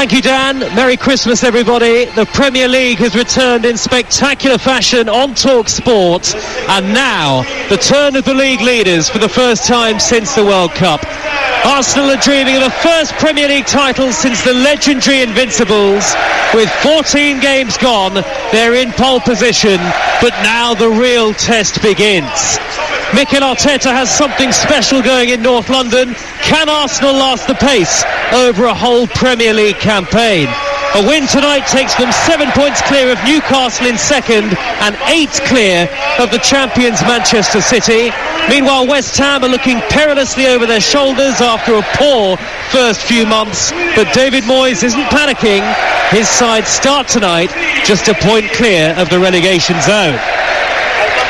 Thank you, Dan. Merry Christmas, everybody. The Premier League has returned in spectacular fashion on Talksport, and now the turn of the league leaders for the first time since the World Cup. Arsenal are dreaming of a first Premier League title since the legendary Invincibles. With 14 games gone, they're in pole position, but now the real test begins. Mikel Arteta has something special going in North London. Can Arsenal last the pace over a whole Premier League campaign? A win tonight takes them 7 points clear of Newcastle in second and 8 clear of the champions Manchester City. Meanwhile, West Ham are looking perilously over their shoulders after a poor first few months, but David Moyes isn't panicking. His side start tonight just a point clear of the relegation zone.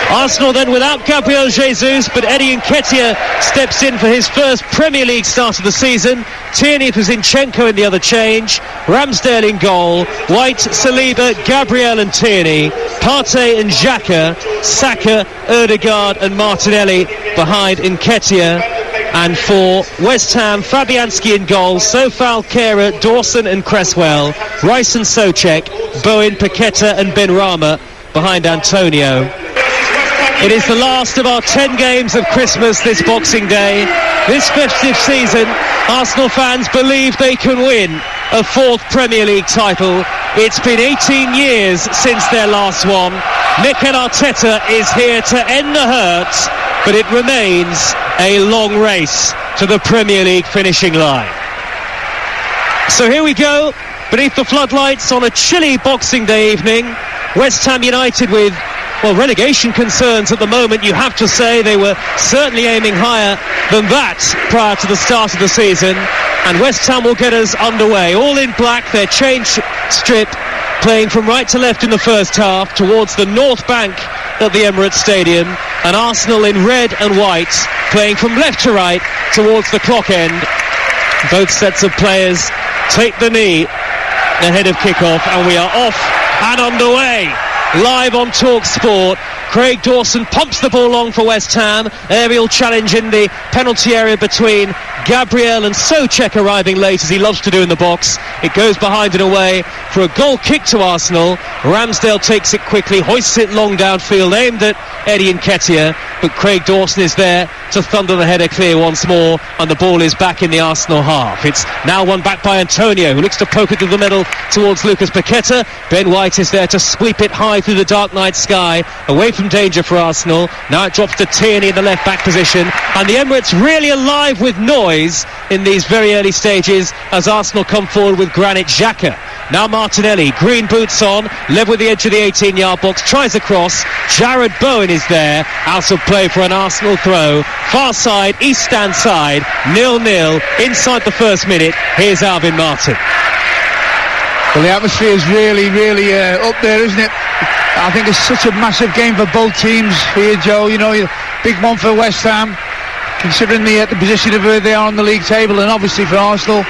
Arsenal then without Gabriel Jesus, but Eddie Nketiah steps in for his first Premier League start of the season. Tierney for Zinchenko in the other change. Ramsdale in goal. White, Saliba, Gabriel and Tierney. Partey and Xhaka. Saka, Ødegaard and Martinelli behind Nketiah. And for West Ham, Fabianski in goal. Sofal, Kehrer, Dawson and Cresswell. Rice and Souček. Bowen, Paqueta and Benrahma behind Antonio. It is the last of our 10 games of Christmas this Boxing Day. This festive season, Arsenal fans believe they can win a fourth Premier League title. It's been 18 years since their last one. Mikel Arteta is here to end the hurt, but it remains a long race to the Premier League finishing line. So here we go, beneath the floodlights on a chilly Boxing Day evening. West Ham United with relegation concerns at the moment. You have to say they were certainly aiming higher than that prior to the start of the season, and West Ham will get us underway. All in black, their change strip playing from right to left in the first half towards the north bank at the Emirates Stadium, and Arsenal in red and white playing from left to right towards the clock end. Both sets of players take the knee ahead of kick-off, and we are off and underway. Live on Talksport, Craig Dawson pumps the ball long for West Ham. Aerial challenge in the penalty area between Gabriel and Souček, arriving late as he loves to do in the box. It goes behind and away for a goal kick to Arsenal. Ramsdale takes it quickly, hoists it long downfield, aimed at Eddie Nketiah, but Craig Dawson is there to thunder the header clear once more, and the ball is back in the Arsenal half. It's now won back by Antonio, who looks to poke it to the middle towards Lucas Paqueta. Ben White is there to sweep it high through the dark night sky, away from danger for Arsenal. Now it drops to Tierney in the left back position, and the Emirates really alive with noise in these very early stages as Arsenal come forward with Granit Xhaka. Now Martinelli, green boots on, level with the edge of the 18-yard box, tries a cross. Jared Bowen is there, out of play for an Arsenal throw. Far side, east stand side, 0-0 inside the first minute. Here's Alvin Martin. Well, the atmosphere is really up there, isn't it? I think it's such a massive game for both teams here, Joe. You know, big one for West Ham, considering the position of where they are on the league table, and obviously for Arsenal,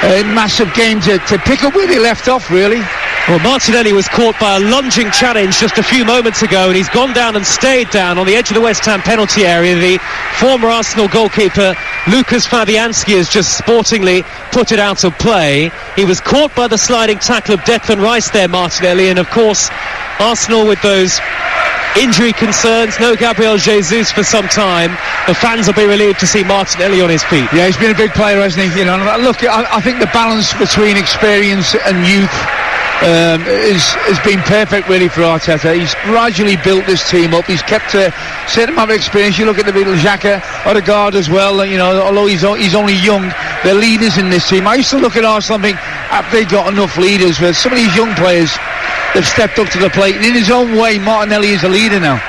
a massive game to pick up where they left off, really. Well, Martinelli was caught by a lunging challenge just a few moments ago, and he's gone down and stayed down on the edge of the West Ham penalty area. The former Arsenal goalkeeper Lucas Fabianski has just sportingly put it out of play. He was caught by the sliding tackle of Declan Rice there, Martinelli, and of course Arsenal with those injury concerns, no Gabriel Jesus for some time. The fans will be relieved to see Martinelli on his feet. Yeah, he's been a big player, hasn't he? You know, look, I think the balance between experience and youth has been perfect really for Arteta. He's gradually built this team up. He's kept a certain amount of experience. You look at the little Xhaka, Ødegaard as well, you know, although he's only young, they're leaders in this team. I used to look at Arsenal and think, have they got enough leaders? Where some of these young players, they've stepped up to the plate, and in his own way Martinelli is a leader now.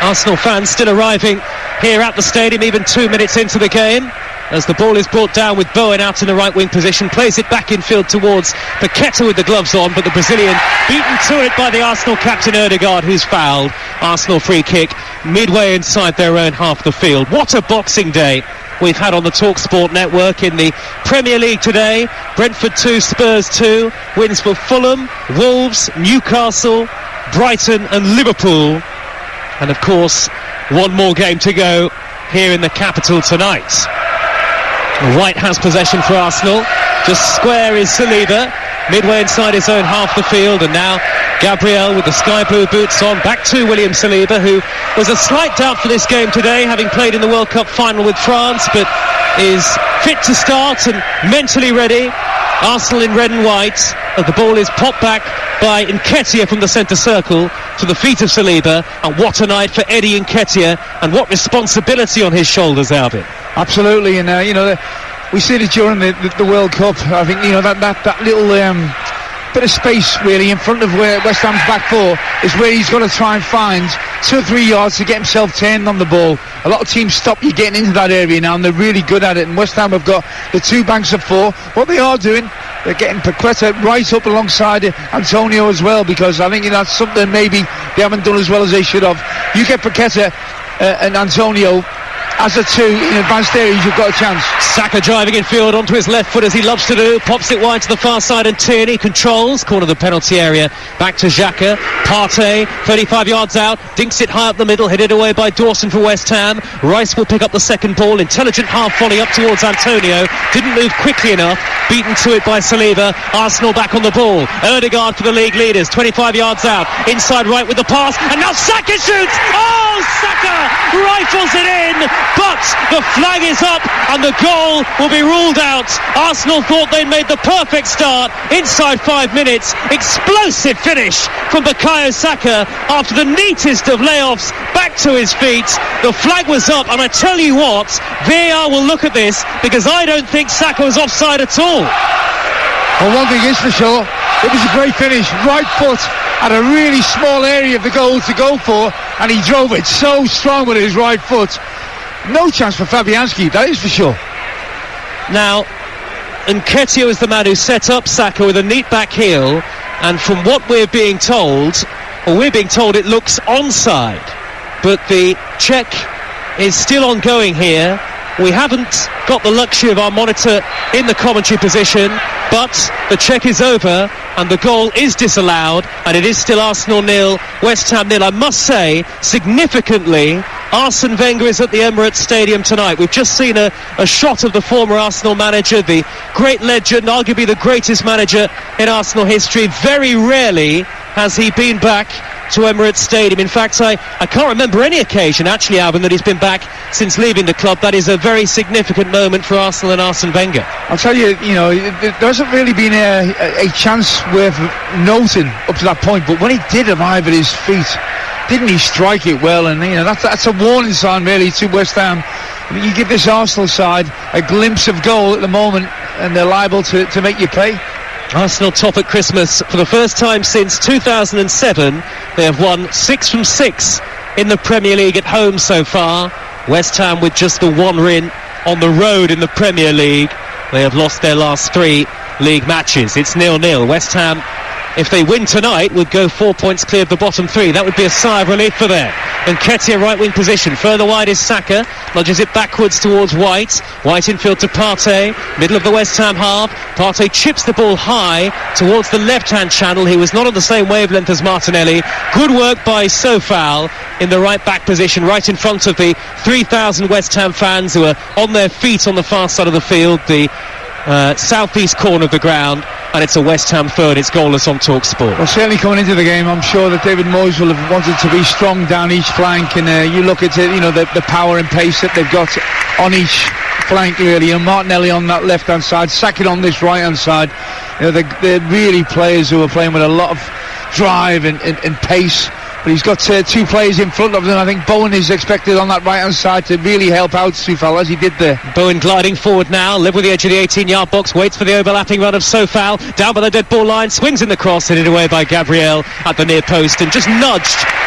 Arsenal fans still arriving here at the stadium even 2 minutes into the game, as the ball is brought down with Bowen out in the right wing position, plays it back in field towards Paqueta with the gloves on, but the Brazilian beaten to it by the Arsenal captain Ødegaard, who's fouled. Arsenal free kick midway inside their own half the field. What a Boxing Day we've had on the Talksport network in the Premier League today. Brentford 2, Spurs 2, wins for Fulham, Wolves, Newcastle, Brighton and Liverpool, and of course one more game to go here in the capital tonight. White has possession for Arsenal. Just square is Saliba, midway inside his own half the field, and now Gabriel with the sky blue boots on, back to William Saliba, who was a slight doubt for this game today, having played in the World Cup final with France, but is fit to start and mentally ready. Arsenal in red and white. The ball is popped back by Nketiah from the centre circle to the feet of Saliba, and what a night for Eddie Nketiah, and what responsibility on his shoulders, Alvin. Absolutely, and we see it during the World Cup. I think that little bit of space really in front of where West Ham's back four is where he's got to try and find 2 or 3 yards to get himself turned on the ball. A lot of teams stop you getting into that area now, and they're really good at it, and West Ham have got the 2 banks of 4. What they are doing, they're getting Paqueta right up alongside Antonio as well, because I think that's something maybe they haven't done as well as they should have. You get Paqueta and Antonio as a 2 in advanced areas, you've got a chance. Saka driving in field onto his left foot as he loves to do, pops it wide to the far side, and Tierney controls corner of the penalty area, back to Xhaka. Partey 35 yards out, dinks it high up the middle, headed away by Dawson for West Ham. Rice will pick up the second ball, intelligent half volley up towards Antonio, didn't move quickly enough, beaten to it by Saliba. Arsenal back on the ball, Ødegaard for the league leaders, 25 yards out, inside right with the pass, and now Saka shoots. Oh, Saka rifles it in, but the flag is up and the goal will be ruled out. Arsenal thought they'd made the perfect start inside 5 minutes. Explosive finish from Bukayo Saka after the neatest of layoffs, back to his feet. The flag was up, and I tell you what, VAR will look at this, because I don't think Saka was offside at all. Well, one thing is for sure, it was a great finish, right foot at a really small area of the goal to go for, and he drove it so strong with his right foot. No chance for Fabianski, that is for sure. Now, Nketiah was the man who set up Saka with a neat back heel, and from what we're being told it looks onside, but the check is still ongoing here. We haven't got the luxury of our monitor in the commentary position, but the check is over and the goal is disallowed, and it is still Arsenal 0, West Ham 0. I must say, significantly, Arsene Wenger is at the Emirates Stadium tonight. We've just seen a shot of the former Arsenal manager, the great legend, arguably the greatest manager in Arsenal history. Very rarely has he been back to Emirates Stadium. In fact, I can't remember any occasion, actually, Alvin, that he's been back since leaving the club. That is a very significant moment for Arsenal and Arsene Wenger. I'll tell you, there hasn't really been a chance worth noting up to that point, but when he did arrive at his feet, didn't he strike it well? And that's a warning sign really to West Ham. I mean, you give this Arsenal side a glimpse of goal at the moment, and they're liable to make you pay. Arsenal top at Christmas for the first time since 2007. They have won 6 from 6 in the Premier League at home so far. West Ham with just the 1 win on the road in the Premier League. They have lost their last 3 league matches. It's 0-0. West Ham, if they win tonight, would go 4 points clear of the bottom 3. That would be a sigh of relief for them. Nketiah right wing position. Further wide is Saka. Nudges it backwards towards White. White infield to Partey. Middle of the West Ham half. Partey chips the ball high towards the left hand channel. He was not on the same wavelength as Martinelli. Good work by Sofal in the right back position, right in front of the 3,000 West Ham fans who are on their feet on the far side of the field, the southeast corner of the ground, and it's a West Ham third. It's goalless on Talksport. Well, certainly coming into the game, I'm sure that David Moyes will have wanted to be strong down each flank, and you look at it, the power and pace that they've got on each flank really, and Martinelli on that left hand side, Saka on this right hand side. They're really players who are playing with a lot of drive and pace. But he's got 2 players in front of them. I think Bowen is expected on that right-hand side to really help out Sofal, as he did there. Bowen gliding forward now, live with the edge of the 18-yard box, waits for the overlapping run of Sofal, down by the dead ball line, swings in the cross, headed away by Gabriel at the near post, and just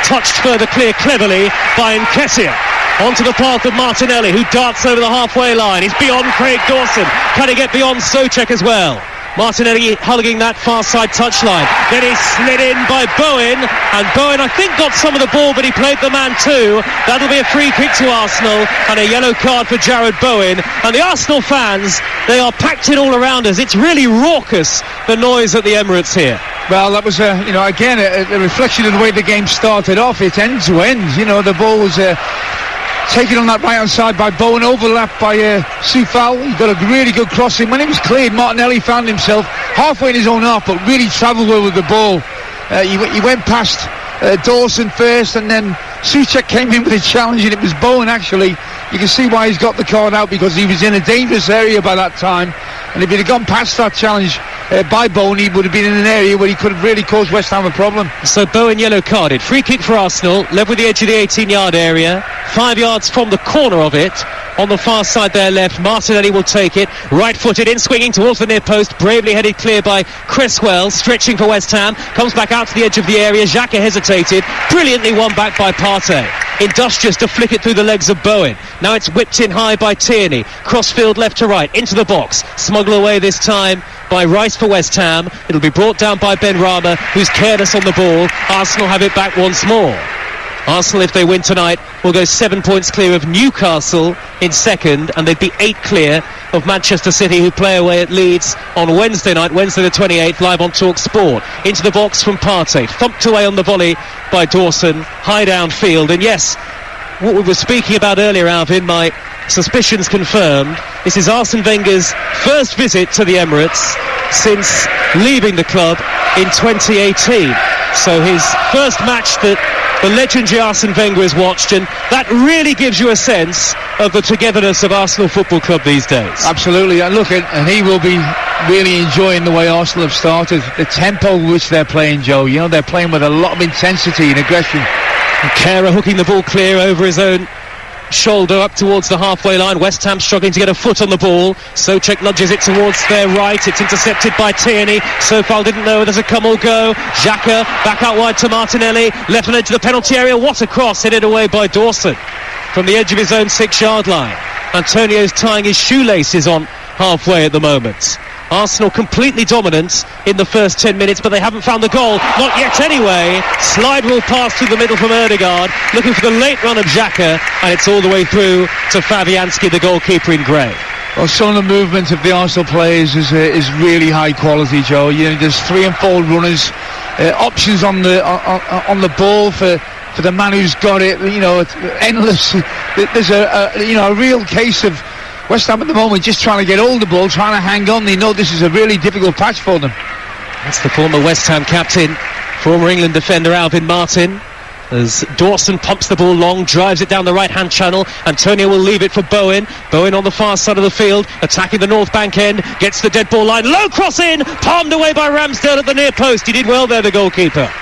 touched further clear cleverly by Nketiah. Onto the path of Martinelli, who darts over the halfway line. He's beyond Craig Dawson. Can he get beyond Souček as well? Martinelli hugging that far side touchline. Then he's slid in by Bowen, and Bowen I think got some of the ball, but he played the man too. That'll be a free kick to Arsenal and a yellow card for Jared Bowen. And the Arsenal fans, they are packed in all around us. It's really raucous, the noise at the Emirates here. Well, that was again a reflection of the way the game started off. It's end to end. The ball was taken on that right hand side by Bowen, overlapped by Soufal. He got a really good crossing. When it was cleared, Martinelli found himself halfway in his own half, but really travelled well with the ball. He went past Dawson first, and then Souček came in with a challenge, and it was Bowen actually. You can see why he's got the card out, because he was in a dangerous area by that time, and if he'd have gone past that challenge by Bowen, he would have been in an area where he could have really caused West Ham a problem. So Bowen yellow carded. Free kick for Arsenal, led with the edge of the 18-yard area, 5 yards from the corner of it. On the far side there left, Martinelli will take it, right-footed in, swinging towards the near post, bravely headed clear by Cresswell, stretching for West Ham, comes back out to the edge of the area. Xhaka hesitated, brilliantly won back by Partey. Industrious to flick it through the legs of Bowen. Now it's whipped in high by Tierney, crossfield left to right, into the box, smuggled away this time by Rice for West Ham. It'll be brought down by Ben Rama, who's careless on the ball. Arsenal have it back once more. Arsenal, if they win tonight, will go 7 points clear of Newcastle in second, and they'd be 8 clear of Manchester City, who play away at Leeds on Wednesday night, Wednesday the 28th, live on Talksport. Into the box from Partey, thumped away on the volley by Dawson, high downfield. And yes, what we were speaking about earlier, Alvin, my suspicions confirmed. This is Arsene Wenger's first visit to the Emirates since leaving the club in 2018. So his first match that the legendary Arsene Wenger has watched, and that really gives you a sense of the togetherness of Arsenal Football Club these days. Absolutely, and look, and he will be really enjoying the way Arsenal have started, the tempo which they're playing, Joe. You know, they're playing with a lot of intensity and aggression. And Kehrer hooking the ball clear over his own shoulder up towards the halfway line. West Ham struggling to get a foot on the ball. Souček nudges it towards their right. It's intercepted by Tierney. Soufal didn't know whether to come or go. Xhaka back out wide to Martinelli, left on edge of the penalty area. What a cross, headed away by Dawson from the edge of his own 6-yard line. Antonio's tying his shoelaces on halfway at the moment. Arsenal completely dominant in the first 10 minutes, but they haven't found the goal. Not yet anyway. Slide rule pass through the middle from Ødegaard, looking for the late run of Xhaka, and it's all the way through to Fabianski, the goalkeeper in grey. Well, some of the movement of the Arsenal players is really high quality, Joe. You know, there's 3 and 4 runners, options on the ball for the man who's got it. You know, it's endless. There's a real case of West Ham at the moment just trying to get hold of the ball, trying to hang on. They know this is a really difficult patch for them. That's the former West Ham captain, former England defender Alvin Martin. As Dawson pumps the ball long, drives it down the right-hand channel. Antonio will leave it for Bowen. Bowen on the far side of the field, attacking the north bank end, gets the dead ball line. Low cross in, palmed away by Ramsdale at the near post. He did well there, the goalkeeper.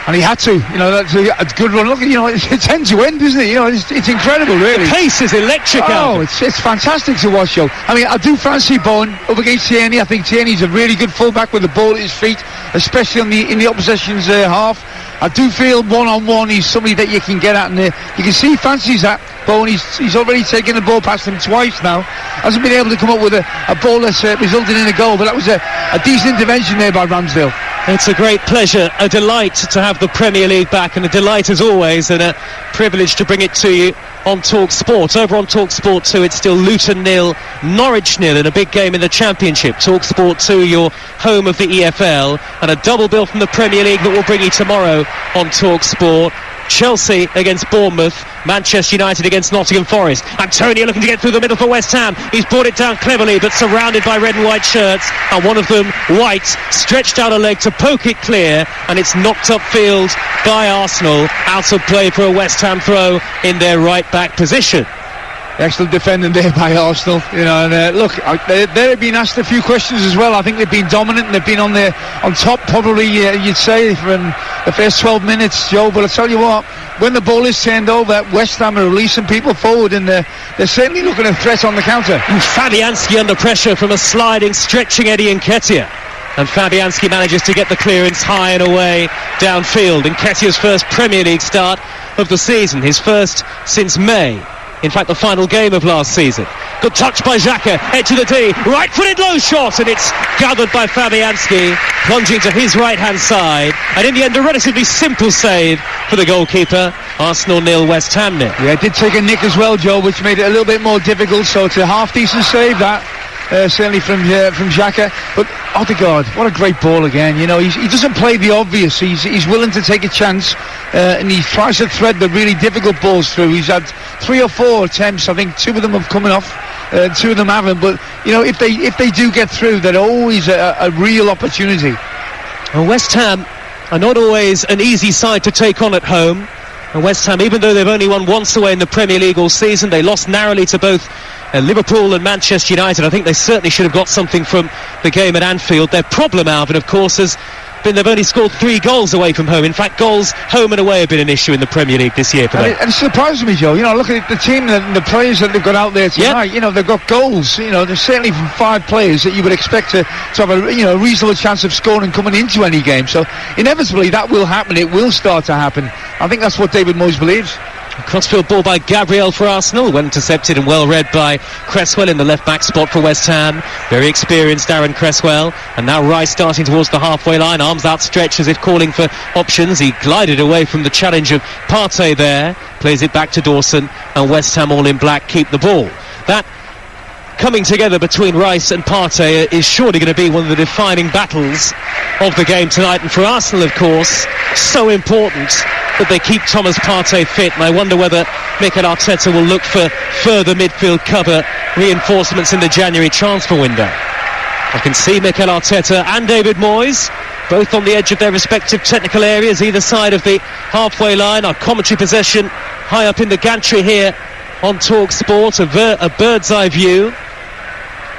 And he had to, you know, that's a good run. Look, you know, it's end to end, isn't it? You know, it's incredible, really. The pace is electric. Oh, it's fantastic to watch, Joe. I mean, I do fancy Bowen up against Tierney. I think Tierney's a really good fullback with the ball at his feet, especially in the opposition's half. I do feel one-on-one he's somebody that you can get at, and you can see he fancies that. Bowen, he's already taken the ball past him twice now. Hasn't been able to come up with a ball that's resulted in a goal, but that was a decent intervention there by Ramsdale. It's a great pleasure, a delight to have the Premier League back, and a delight as always, and a privilege to bring it to you on Talksport. Over on Talksport 2, it's still Luton 0, Norwich 0 in a big game in the Championship. Talksport 2, your home of the EFL, and a double bill from the Premier League that will bring you tomorrow on Talksport. Chelsea against Bournemouth, Manchester United against Nottingham Forest. Antonio looking to get through the middle for West Ham. He's brought it down cleverly, but surrounded by red and white shirts, and one of them, White, stretched out a leg to poke it clear, and it's knocked upfield by Arsenal, out of play for a West Ham throw in their right back position. Excellent defending there by Arsenal, you know. And look, they've been asked a few questions as well. I think they've been dominant and they've been on top, probably you'd say, from the first 12 minutes, Joe. But I tell you what, when the ball is turned over, West Ham are releasing people forward, and they're certainly looking at a threat on the counter. And Fabianski under pressure from a sliding, stretching Eddie Nketiah. And Fabianski manages to get the clearance high and away downfield. Nketiah's first Premier League start of the season, his first since May. In fact, the final game of last season. Good touch by Xhaka, edge of the D, right-footed low shot, and it's gathered by Fabianski, plunging to his right-hand side. And in the end, a relatively simple save for the goalkeeper. Arsenal 0, West Ham 0. Yeah, it did take a nick as well, Joe, which made it a little bit more difficult, so it's a half-decent save, that. certainly from Xhaka. But Odegaard, what a great ball again. You know, he doesn't play the obvious. He's willing to take a chance, and he tries to thread the really difficult balls through. He's had 3 or 4 attempts. I think 2 of them have come off, 2 of them haven't. But you know, if they do get through, they're always a real opportunity. Well, West Ham are not always an easy side to take on at home. And West Ham, even though they've only won once away in the Premier League all season, they lost narrowly to both Liverpool and Manchester United. I think they certainly should have got something from the game at Anfield. Their problem, Alvin, of course, has been they've only scored 3 goals away from home. In fact, goals home and away have been an issue in the Premier League this year for them. And it surprises me, Joe. You know, look at the team and the players that they've got out there tonight. Yep. You know, they've got goals. You know, there's certainly from 5 players that you would expect to have a reasonable chance of scoring coming into any game. So inevitably that will happen. It will start to happen. I think that's what David Moyes believes. Crossfield ball by Gabriel for Arsenal, well intercepted and well read by Cresswell in the left back spot for West Ham. Very experienced Aaron Cresswell, and now Rice starting towards the halfway line, arms outstretched as if calling for options. He glided away from the challenge of Partey there, plays it back to Dawson, and West Ham all in black keep the ball. That coming together between Rice and Partey is surely going to be one of the defining battles of the game tonight, and for Arsenal, of course, so important that they keep Thomas Partey fit. And I wonder whether Mikel Arteta will look for further midfield cover reinforcements in the January transfer window. I can see Mikel Arteta and David Moyes both on the edge of their respective technical areas, either side of the halfway line. Our commentary possession high up in the gantry here on Talksport, a bird's eye view,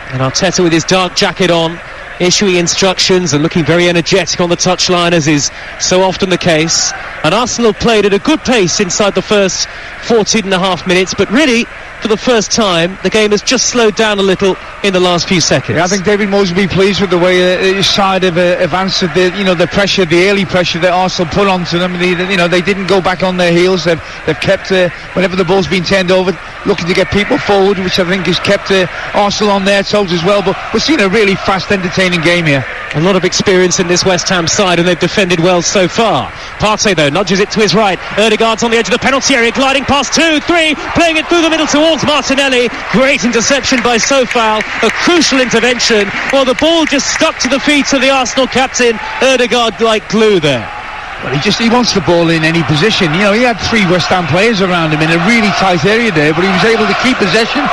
and Arteta with his dark jacket on, issuing instructions and looking very energetic on the touchline, as is so often the case. And Arsenal played at a good pace inside the first 14 and a half minutes, but really, for the first time, the game has just slowed down a little in the last few seconds. Yeah, I think David Moyes will be pleased with the way his side have answered the pressure, the early pressure that Arsenal put onto them. They didn't go back on their heels. They've kept, whenever the ball's been turned over, looking to get people forward, which I think has kept Arsenal on their toes as well. But we're seeing a really fast, entertaining game here. A lot of experience in this West Ham side, and they've defended well so far. Partey, though, nudges it to his right. Odegaard's on the edge of the penalty area, gliding past 2, 3, playing it through the middle towards Martinelli. Great interception by Sofal, a crucial intervention. Well, the ball just stuck to the feet of the Arsenal captain, Odegaard, like glue there. Well, he wants the ball in any position. You know, he had 3 West Ham players around him in a really tight area there, but he was able to keep possession.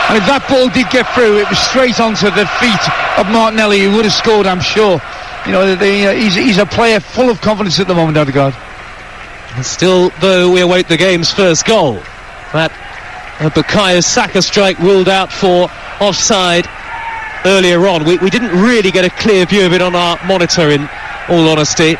And if that ball did get through, it was straight onto the feet of Martinelli, who would have scored, I'm sure. You know, he's a player full of confidence at the moment, Odegaard. And still, though, we await the game's first goal. That Bukayo Saka strike ruled out for offside earlier on. We didn't really get a clear view of it on our monitor, in all honesty.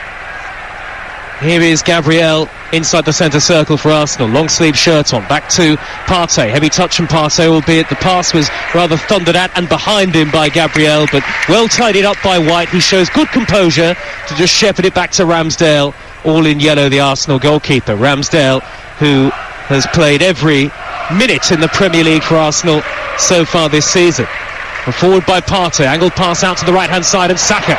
Here is Gabriel inside the centre circle for Arsenal. Long sleeve shirt on. Back to Partey. Heavy touch from Partey, albeit the pass was rather thundered at and behind him by Gabriel, but well tidied up by White. He shows good composure to just shepherd it back to Ramsdale. All in yellow, the Arsenal goalkeeper. Ramsdale, who has played every minute in the Premier League for Arsenal so far this season. Forward by Partey, angled pass out to the right hand side, and Saka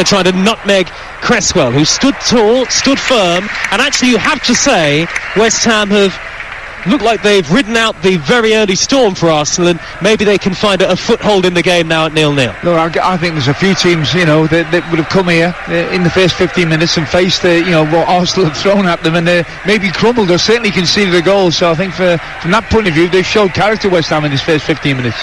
trying to nutmeg Cresswell, who stood tall, stood firm, and actually you have to say West Ham have looked like they've ridden out the very early storm for Arsenal, and maybe they can find a foothold in the game now at 0-0. Look, I think there's a few teams, that would have come here in the first 15 minutes and faced what Arsenal have thrown at them, and maybe crumbled or certainly conceded a goal. So I think from that point of view, they've showed character, West Ham, in this first 15 minutes.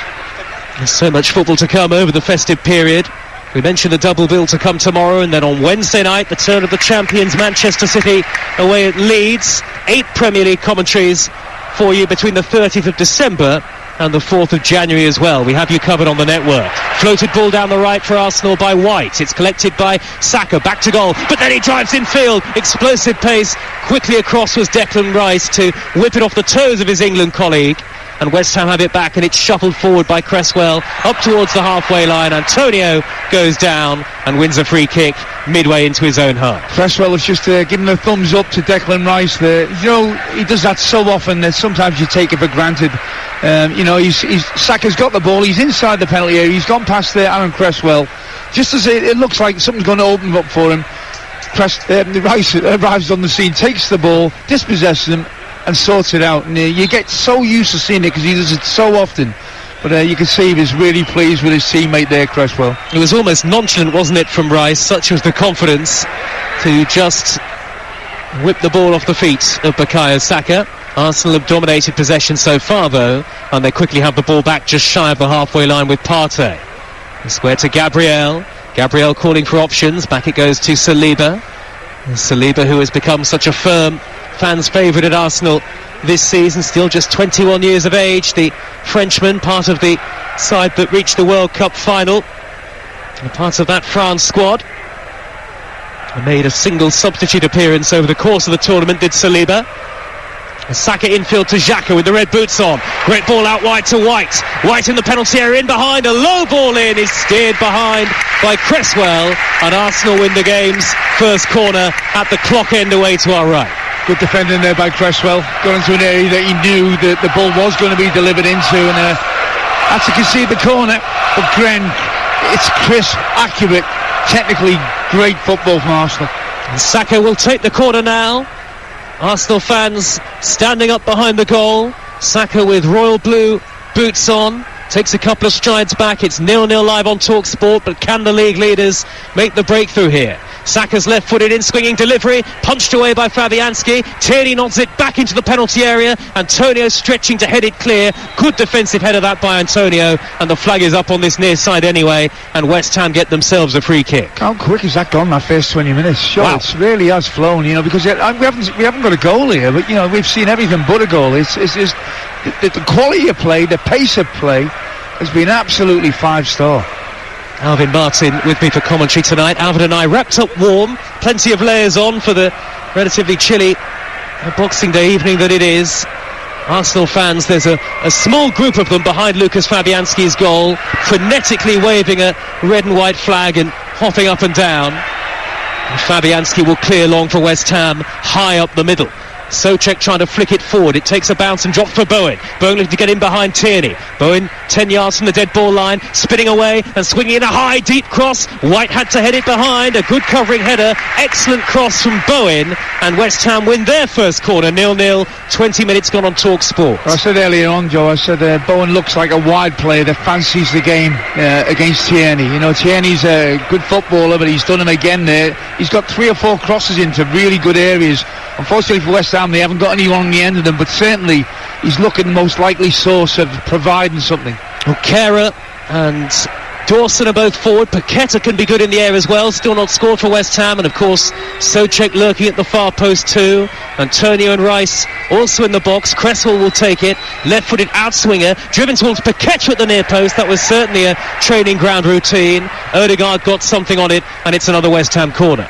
There's so much football to come over the festive period. We mentioned the double bill to come tomorrow, and then on Wednesday night, the turn of the champions Manchester City away at Leeds. 8 Premier League commentaries for you between the 30th of December and the 4th of January as well. We have you covered on the network. Floated ball down the right for Arsenal by White. It's collected by Saka, back to goal, but then he drives in field. Explosive pace. Quickly across was Declan Rice to whip it off the toes of his England colleague. And West Ham have it back, and it's shuffled forward by Cresswell up towards the halfway line. Antonio goes down and wins a free kick midway into his own half. Cresswell has just given a thumbs up to Declan Rice there. He does that so often that sometimes you take it for granted. Saka's got the ball, he's inside the penalty area, he's gone past Aaron Cresswell. Just as it looks like something's going to open up for him, Rice arrives on the scene, takes the ball, dispossesses him, and sorts it out. And you get so used to seeing it because he does it so often. But you can see he was really pleased with his teammate there, Cresswell. It was almost nonchalant, wasn't it, from Rice? Such was the confidence to just whip the ball off the feet of Bukayo Saka. Arsenal have dominated possession so far, though, and they quickly have the ball back just shy of the halfway line with Partey. Square to Gabriel. Gabriel calling for options. Back it goes to Saliba. Saliba, who has become such a firm fans' favourite at Arsenal this season, still just 21 years of age. The Frenchman, part of the side that reached the World Cup final, and part of that France squad. Made a single substitute appearance over the course of the tournament, did Saliba. Saka infield to Xhaka with the red boots on. Great ball out wide to White. White in the penalty area, in behind. A low ball in is steered behind by Cresswell, and Arsenal win the game's first corner at the clock end away to our right. Good defending there by Cresswell. Got into an area that he knew that the ball was going to be delivered into, and had to concede the corner. But Gren, it's crisp, accurate, technically great football from Arsenal. And Saka will take the corner now. Arsenal fans standing up behind the goal. Saka with royal blue boots on, takes a couple of strides back. It's 0-0 live on Talksport, but can the league leaders make the breakthrough here? Saka's left-footed in, swinging delivery, punched away by Fabianski. Tierney nods it back into the penalty area. Antonio stretching to head it clear. Good defensive header that by Antonio, and the flag is up on this near side anyway, and West Ham get themselves a free kick. How quick has that gone, that first 20 minutes? Sure, wow. It really has flown, because we haven't got a goal here, but we've seen everything but a goal. It's just the quality of play, the pace of play has been absolutely 5-star. Alvin Martin with me for commentary tonight. Alvin and I wrapped up warm, plenty of layers on for the relatively chilly Boxing Day evening that it is. Arsenal fans, there's a small group of them behind Lucas Fabianski's goal, frenetically waving a red and white flag and hopping up and down. And Fabianski will clear long for West Ham, high up the middle. Souček trying to flick it forward. It takes a bounce and drops for Bowen. Bowen looking to get in behind Tierney. Bowen 10 yards from the dead ball line, spinning away and swinging in a high deep cross. White had to head it behind. A good covering header. Excellent cross from Bowen, and West Ham win their first corner 0-0. 20 minutes gone on Talksport. I said earlier on, Joe, I said Bowen looks like a wide player that fancies the game against Tierney. Tierney's a good footballer, but he's done him again there. He's got 3 or 4 crosses into really good areas. Unfortunately for West Ham, they haven't got anyone on the end of them, but certainly he's looking the most likely source of providing something. O'Kara and Dawson are both forward. Paqueta can be good in the air as well. Still not scored for West Ham, and of course Souček lurking at the far post too. Antonio and Rice also in the box. Cresswell will take it. Left-footed outswinger, driven towards Paqueta at the near post. That was certainly a training ground routine. Odegaard got something on it, and it's another West Ham corner.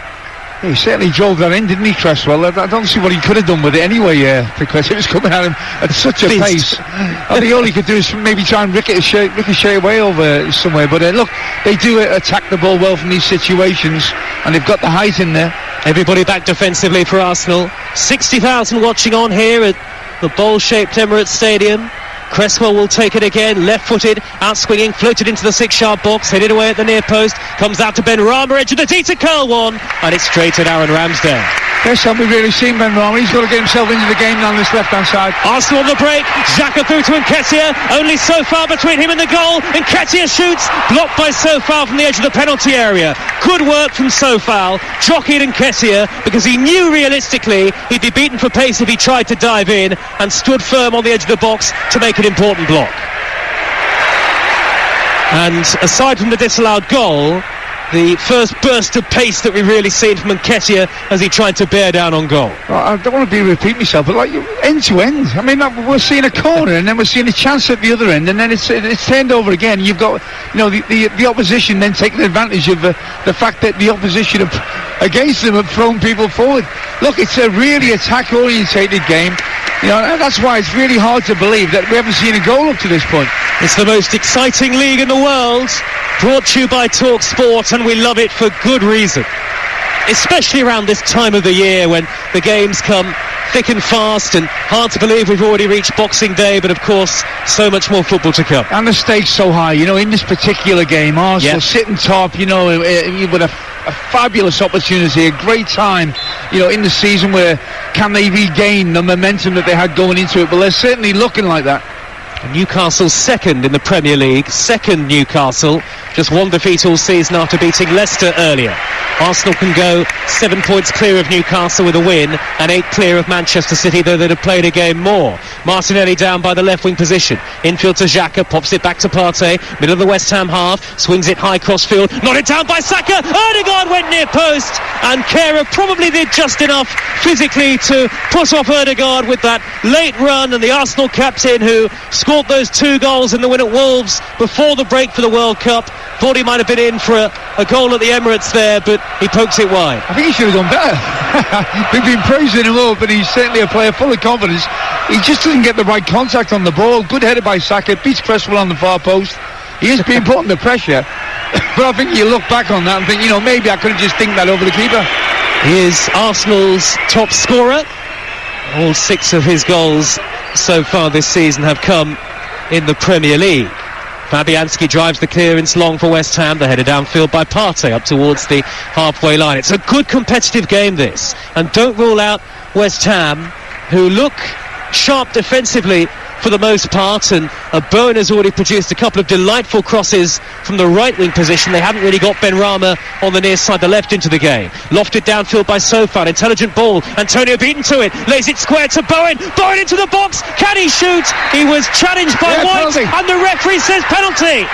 He certainly drove that in, didn't he, Cresswell? I don't see what he could have done with it anyway, because it was coming at him at such a pace. I think all he could do is maybe try and ricochet away over somewhere. But look, they do attack the ball well from these situations, and they've got the height in there. Everybody back defensively for Arsenal. 60,000 watching on here at the bowl-shaped Emirates Stadium. Cresswell will take it again, left-footed, outswinging, floated into the 6-yard box, headed away at the near post, comes out to Ben Rama, edge of the D to curl one, and it's straight at Aaron Ramsdale. First time we've really seen Ben Rama. He's got to get himself into the game on this left-hand side. Arsenal on the break, Xhaka through to Nketiah, only so far between him and the goal. Nketiah shoots, blocked by Sofal from the edge of the penalty area. Good work from Sofal, jockeyed Nketiah, because he knew realistically he'd be beaten for pace if he tried to dive in, and stood firm on the edge of the box to make an important block. And aside from the disallowed goal, the first burst of pace that we've really seen from Nketiah as he tried to bear down on goal. I don't want to repeat myself, but end to end. I mean, we're seeing a corner, and then we're seeing a chance at the other end, and then it's turned over again. You've got the opposition then taking advantage of the fact that the opposition against them have thrown people forward. Look, it's a really attack-orientated game. That's why it's really hard to believe that we haven't seen a goal up to this point. It's the most exciting league in the world, brought to you by Talksport, and we love it for good reason. Especially around this time of the year when the games come thick and fast, and hard to believe we've already reached Boxing Day, but of course so much more football to come. And the stakes so high, in this particular game. Arsenal sitting top, with a fabulous opportunity, a great time, in the season where can they regain the momentum that they had going into it? But they're certainly looking like that. Newcastle second in the Premier League, second Newcastle, just one defeat all season after beating Leicester earlier. Arsenal can go 7 points clear of Newcastle with a win and 8 clear of Manchester City, though they'd have played a game more. Martinelli down by the left wing position, infield to Xhaka, pops it back to Partey, middle of the West Ham half, swings it high cross field, nodded down by Saka, Ødegaard went near post, and Kehrer probably did just enough physically to put off Ødegaard with that late run, and the Arsenal captain, who scored those 2 goals in the win at Wolves before the break for the World Cup, thought he might have been in for a goal at the Emirates there, but he pokes it wide. I think he should have done better. We've been praising him up, and he's certainly a player full of confidence. He just doesn't get the right contact on the ball. Good header by Saka, beats Cresswell on the far post. He is being put under pressure, but I think you look back on that and think, maybe I could have just dinked that over the keeper. He is Arsenal's top scorer. All 6 of his goals so far this season have come in the Premier League. Fabianski drives the clearance long for West Ham. They're headed downfield by Partey up towards the halfway line. It's a good competitive game, this. And don't rule out West Ham, who look sharp defensively for the most part, and Bowen has already produced a couple of delightful crosses from the right wing position. They haven't really got Benrahma on the near side, the left, into the game. Lofted downfield by Sofan, intelligent ball, Antonio beaten to it, lays it square to Bowen into the box, can he shoot? He was challenged by White, penalty. And the referee says penalty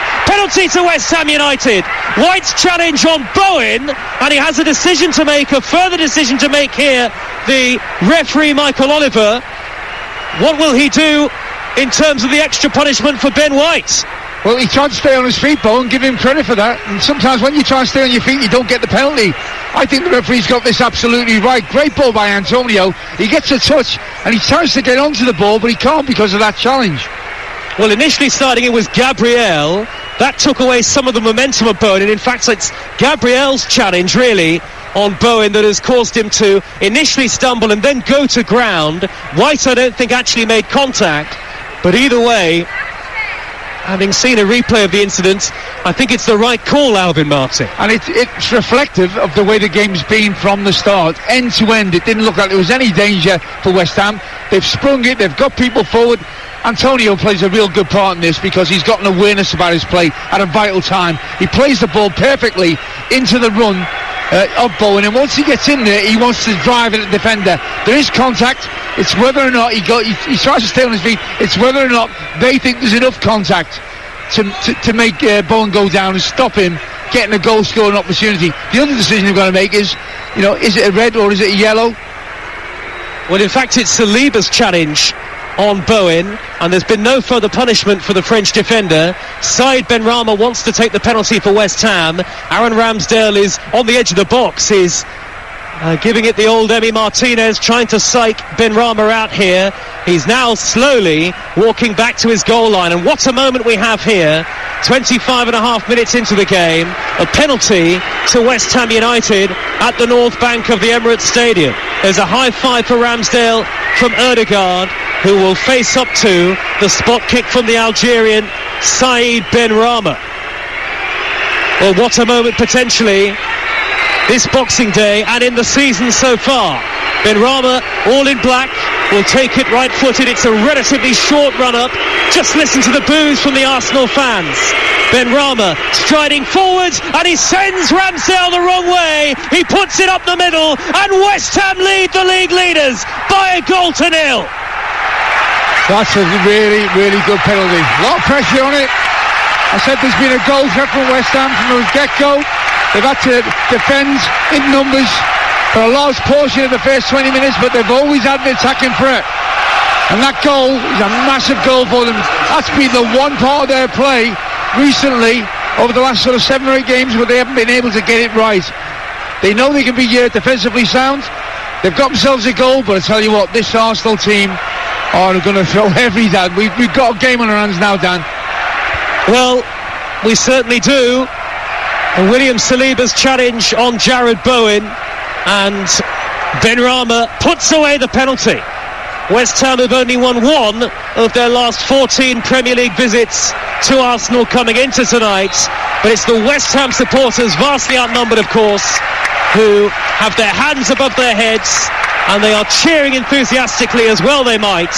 to West Ham United. White's challenge on Bowen, and he has a further decision to make here, the referee Michael Oliver. What will he do in terms of the extra punishment for Ben White? Well, he tried to stay on his feet, Bowen, give him credit for that. And sometimes when you try to stay on your feet, you don't get the penalty. I think the referee's got this absolutely right. Great ball by Antonio. He gets a touch and he tries to get onto the ball, but he can't because of that challenge. Well, initially starting it was Gabriel. That took away some of the momentum of Bowen, and in fact it's Gabriel's challenge really on Bowen that has caused him to initially stumble and then go to ground. White, I don't think, actually made contact, but either way, having seen a replay of the incident, I think it's the right call, Alvin Martin. And it's reflective of the way the game's been from the start. End to end, it didn't look like there was any danger for West Ham. They've sprung it, they've got people forward. Antonio plays a real good part in this because he's got an awareness about his play at a vital time. He plays the ball perfectly into the run of Bowen, and once he gets in there, he wants to drive at the defender. There is contact. It's whether or not he tries to stay on his feet. It's whether or not they think there's enough contact to make Bowen go down and stop him getting a goal scoring opportunity. The other decision they've got to make is it a red or is it a yellow? Well, in fact, it's Saliba's challenge on Bowen, and there's been no further punishment for the French defender. Saïd Benrahma wants to take the penalty for West Ham. Aaron Ramsdale is on the edge of the box. He's giving it the old Emi Martinez, trying to psych Benrahma out here. He's now slowly walking back to his goal line, and what a moment we have here. 25 and a half minutes into the game, a penalty to West Ham United at the north bank of the Emirates Stadium. There's a high five for Ramsdale from Ødegaard, who will face up to the spot kick from the Algerian Saïd Benrahma. Well, what a moment potentially this Boxing Day and in the season so far. Benrahma, all in black, will take it right-footed. It's a relatively short run-up. Just listen to the boos from the Arsenal fans. Benrahma striding forwards, and he sends Ramsdale the wrong way. He puts it up the middle, and West Ham lead the league leaders by 1-0. That's a really, really good penalty. A lot of pressure on it. I said there's been a goal threat from West Ham from the get-go. They've had to defend in numbers for a large portion of the first 20 minutes, but they've always had an attacking threat. And that goal is a massive goal for them. That's been the one part of their play recently, over the last sort of 7 or 8 games, where they haven't been able to get it right. They know they can be defensively sound. They've got themselves a goal, but I tell you what, this Arsenal team are going to throw every Dan. We've got a game on our hands now, Dan. Well, we certainly do. And William Saliba's challenge on Jared Bowen, and Benrahma puts away the penalty. West Ham have only won 1 of their last 14 Premier League visits to Arsenal coming into tonight, but it's the West Ham supporters, vastly outnumbered of course, who have their hands above their heads, and they are cheering enthusiastically as well they might,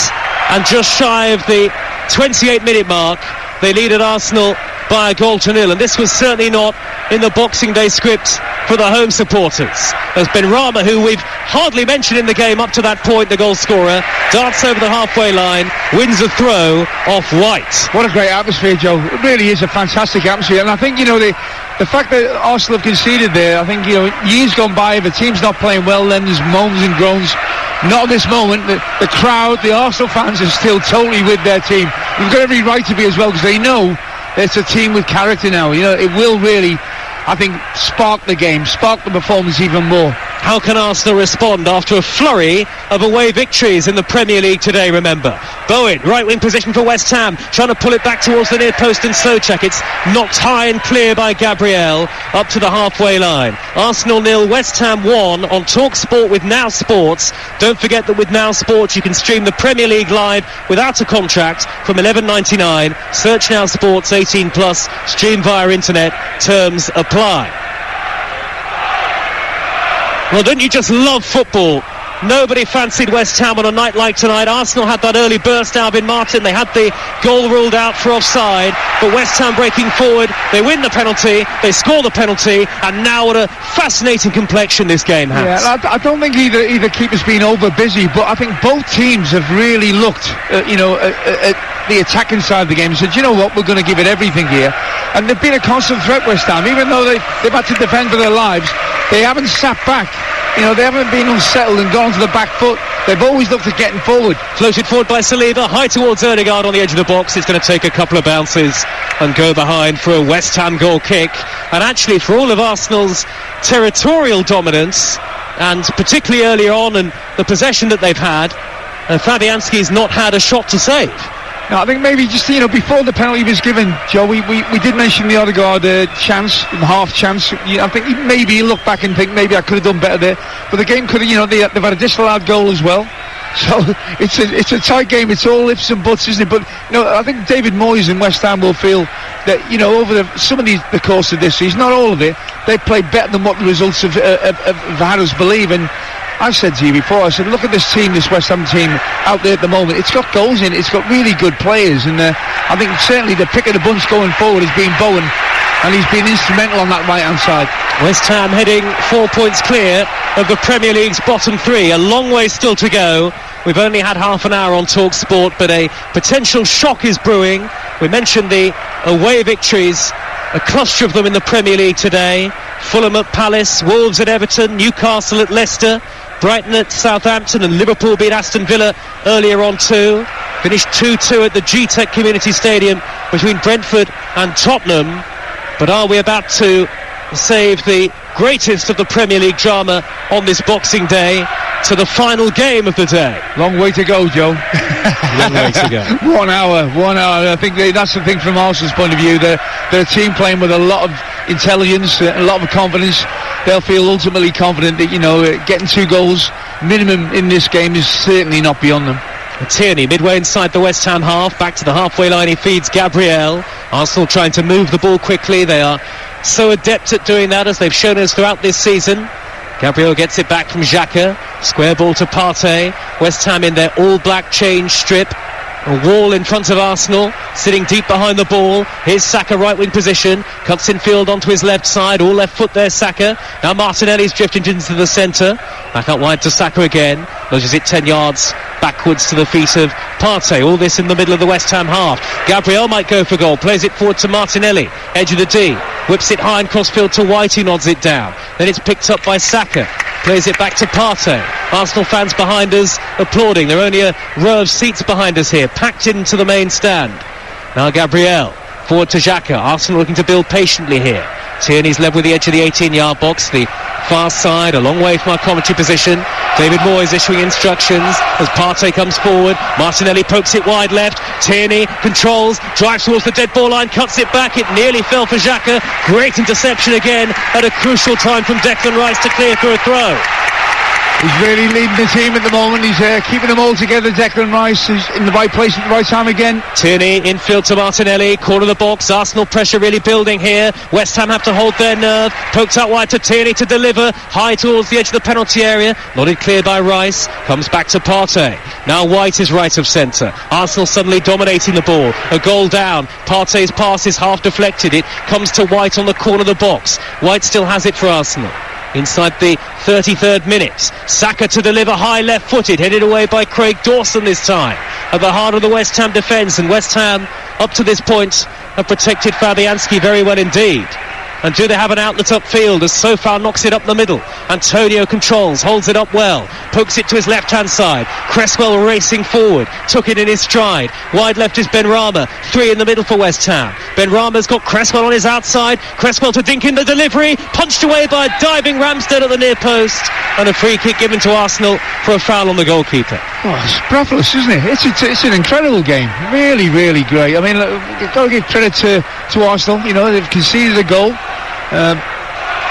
and just shy of the 28-minute mark. They lead at Arsenal by a goal to nil, and this was certainly not in the Boxing Day script for the home supporters. There's been Rama, who we've hardly mentioned in the game up to that point, the goal scorer, darts over the halfway line, wins a throw off White. What a great atmosphere, Joe. It really is a fantastic atmosphere, and I think, the fact that Arsenal have conceded there, I think, years gone by, if a team's not playing well, then there's moans and groans. Not at this moment. The crowd, the Arsenal fans are still totally with their team. They've got every right to be as well, because they know it's a team with character now. It will really, I think, spark the game, spark the performance even more. How can Arsenal respond after a flurry of away victories in the Premier League today, remember? Bowen, right wing position for West Ham, trying to pull it back towards the near post, and Souček. It's knocked high and clear by Gabriel up to the halfway line. Arsenal 0, West Ham 1 on Talksport with Now Sports. Don't forget that with Now Sports you can stream the Premier League live without a contract from $11.99. Search Now Sports 18 plus, stream via internet, terms apply. Well, don't you just love football? Nobody fancied West Ham on a night like tonight. Arsenal had that early burst, Alvin Martin. They had the goal ruled out for offside, but West Ham breaking forward. They win the penalty, they score the penalty, and now what a fascinating complexion this game has. Yeah, I don't think either keeper's been over busy, but I think both teams have really looked at the attacking side of the game and said, you know what, we're going to give it everything here. And they've been a constant threat, West Ham. Even though they've had to defend for their lives, they haven't sat back. They haven't been unsettled and gone to the back foot. They've always looked at getting forward. Floated forward by Saliba, high towards Erdegaard on the edge of the box. It's going to take a couple of bounces and go behind for a West Ham goal kick. And actually, for all of Arsenal's territorial dominance, and particularly earlier on, and the possession that they've had, Fabianski's not had a shot to save. No, I think maybe just, before the penalty was given, Joe, we did mention the Odegaard chance, half chance. I think maybe you look back and think maybe I could have done better there. But the game could have, they've had a disallowed goal as well. So it's a tight game. It's all ifs and buts, isn't it? But, I think David Moyes and West Ham will feel that, over some of the course of this season, not all of it, they've played better than what the results have had us believe. And I've said to you before, I said, look at this team, this West Ham team out there at the moment. It's got goals in it, it's got really good players, and I think certainly the pick of the bunch going forward has been Bowen, and he's been instrumental on that right-hand side. West Ham heading 4 points clear of the Premier League's bottom three. A long way still to go. We've only had half an hour on Talksport, but a potential shock is brewing. We mentioned the away victories, a cluster of them in the Premier League today. Fulham at Palace, Wolves at Everton, Newcastle at Leicester, Brighton at Southampton, and Liverpool beat Aston Villa earlier on too. Finished 2-2 at the G-Tech Community Stadium between Brentford and Tottenham. But are we about to save the greatest of the Premier League drama on this Boxing Day to the final game of the day? Long way to go, Joe. Long way to go. 1 hour. I think that's the thing from Arsenal's point of view. They're a team playing with a lot of intelligence, a lot of confidence. They'll feel ultimately confident that, getting 2 goals minimum in this game is certainly not beyond them. Tierney midway inside the West Ham half, back to the halfway line, he feeds Gabriel. Arsenal trying to move the ball quickly. They are so adept at doing that, as they've shown us throughout this season. Gabriel gets it back from Xhaka, square ball to Partey. West Ham in their all-black change strip. A wall in front of Arsenal, sitting deep behind the ball. Here's Saka, right wing position, cuts in field onto his left side, all left foot there, Saka. Now Martinelli's drifting into the centre, back out wide to Saka again, nudges it 10 yards backwards to the feet of Partey. All this in the middle of the West Ham half. Gabriel might go for goal, plays it forward to Martinelli, edge of the D, whips it high and crossfield to White, who nods it down. Then it's picked up by Saka, plays it back to Partey. Arsenal fans behind us applauding. There are only a row of seats behind us here, packed into the main stand. Now Gabriel forward to Xhaka. Arsenal looking to build patiently here. Tierney's level with the edge of the 18-yard box, the far side, a long way from our commentary position. David Moyes issuing instructions as Partey comes forward. Martinelli pokes it wide left. Tierney controls, drives towards the dead ball line, cuts it back. It nearly fell for Xhaka. Great interception again at a crucial time from Declan Rice to clear for a throw. He's really leading the team at the moment. He's keeping them all together. Declan Rice is in the right place at the right time again. Tierney infield to Martinelli, corner of the box. Arsenal pressure really building here. West Ham have to hold their nerve. Poked out wide to Tierney to deliver. High towards the edge of the penalty area. Nodded clear by Rice. Comes back to Partey. Now White is right of centre. Arsenal suddenly dominating the ball. A goal down. Partey's pass is half deflected. It comes to White on the corner of the box. White still has it for Arsenal. Inside the 33rd minute, Saka to deliver high left-footed, headed away by Craig Dawson this time at the heart of the West Ham defence, and West Ham up to this point have protected Fabianski very well indeed. And do they have an outlet upfield as Sofal knocks it up the middle? Antonio controls, holds it up well, pokes it to his left-hand side. Cresswell racing forward, took it in his stride. Wide left is Benrahma, 3 in the middle for West Ham. Benrahma's got Cresswell on his outside. Cresswell to dink in the delivery, punched away by a diving Ramsdale at the near post, and a free kick given to Arsenal for a foul on the goalkeeper. Oh, it's breathless, isn't it? It's an incredible game. Really, really great. I mean, look, you've got to give credit to Arsenal. You know, they've conceded a goal.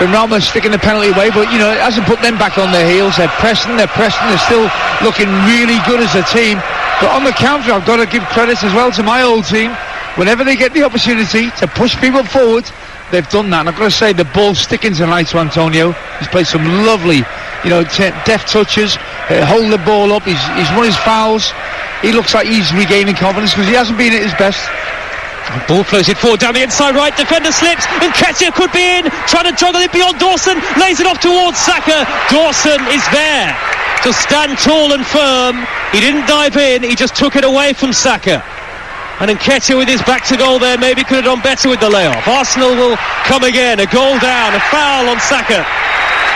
Benrahma sticking the penalty away, but you know it hasn't put them back on their heels. They're pressing, they're still looking really good as a team. But on the counter, I've got to give credit as well to my old team. Whenever they get the opportunity to push people forward, they've done that. And I've got to say, the ball's sticking tonight to Antonio. He's played some lovely, deft touches, hold the ball up. He's won his fouls. He looks like he's regaining confidence because he hasn't been at his best. Ball floated forward down the inside right, defender slips, and Nketiah could be in, trying to juggle it beyond Dawson, lays it off towards Saka. Dawson is there to stand tall and firm. He didn't dive in, he just took it away from Saka. And Nketiah with his back to goal there maybe could have done better with the layoff. Arsenal will come again, a goal down, a foul on Saka.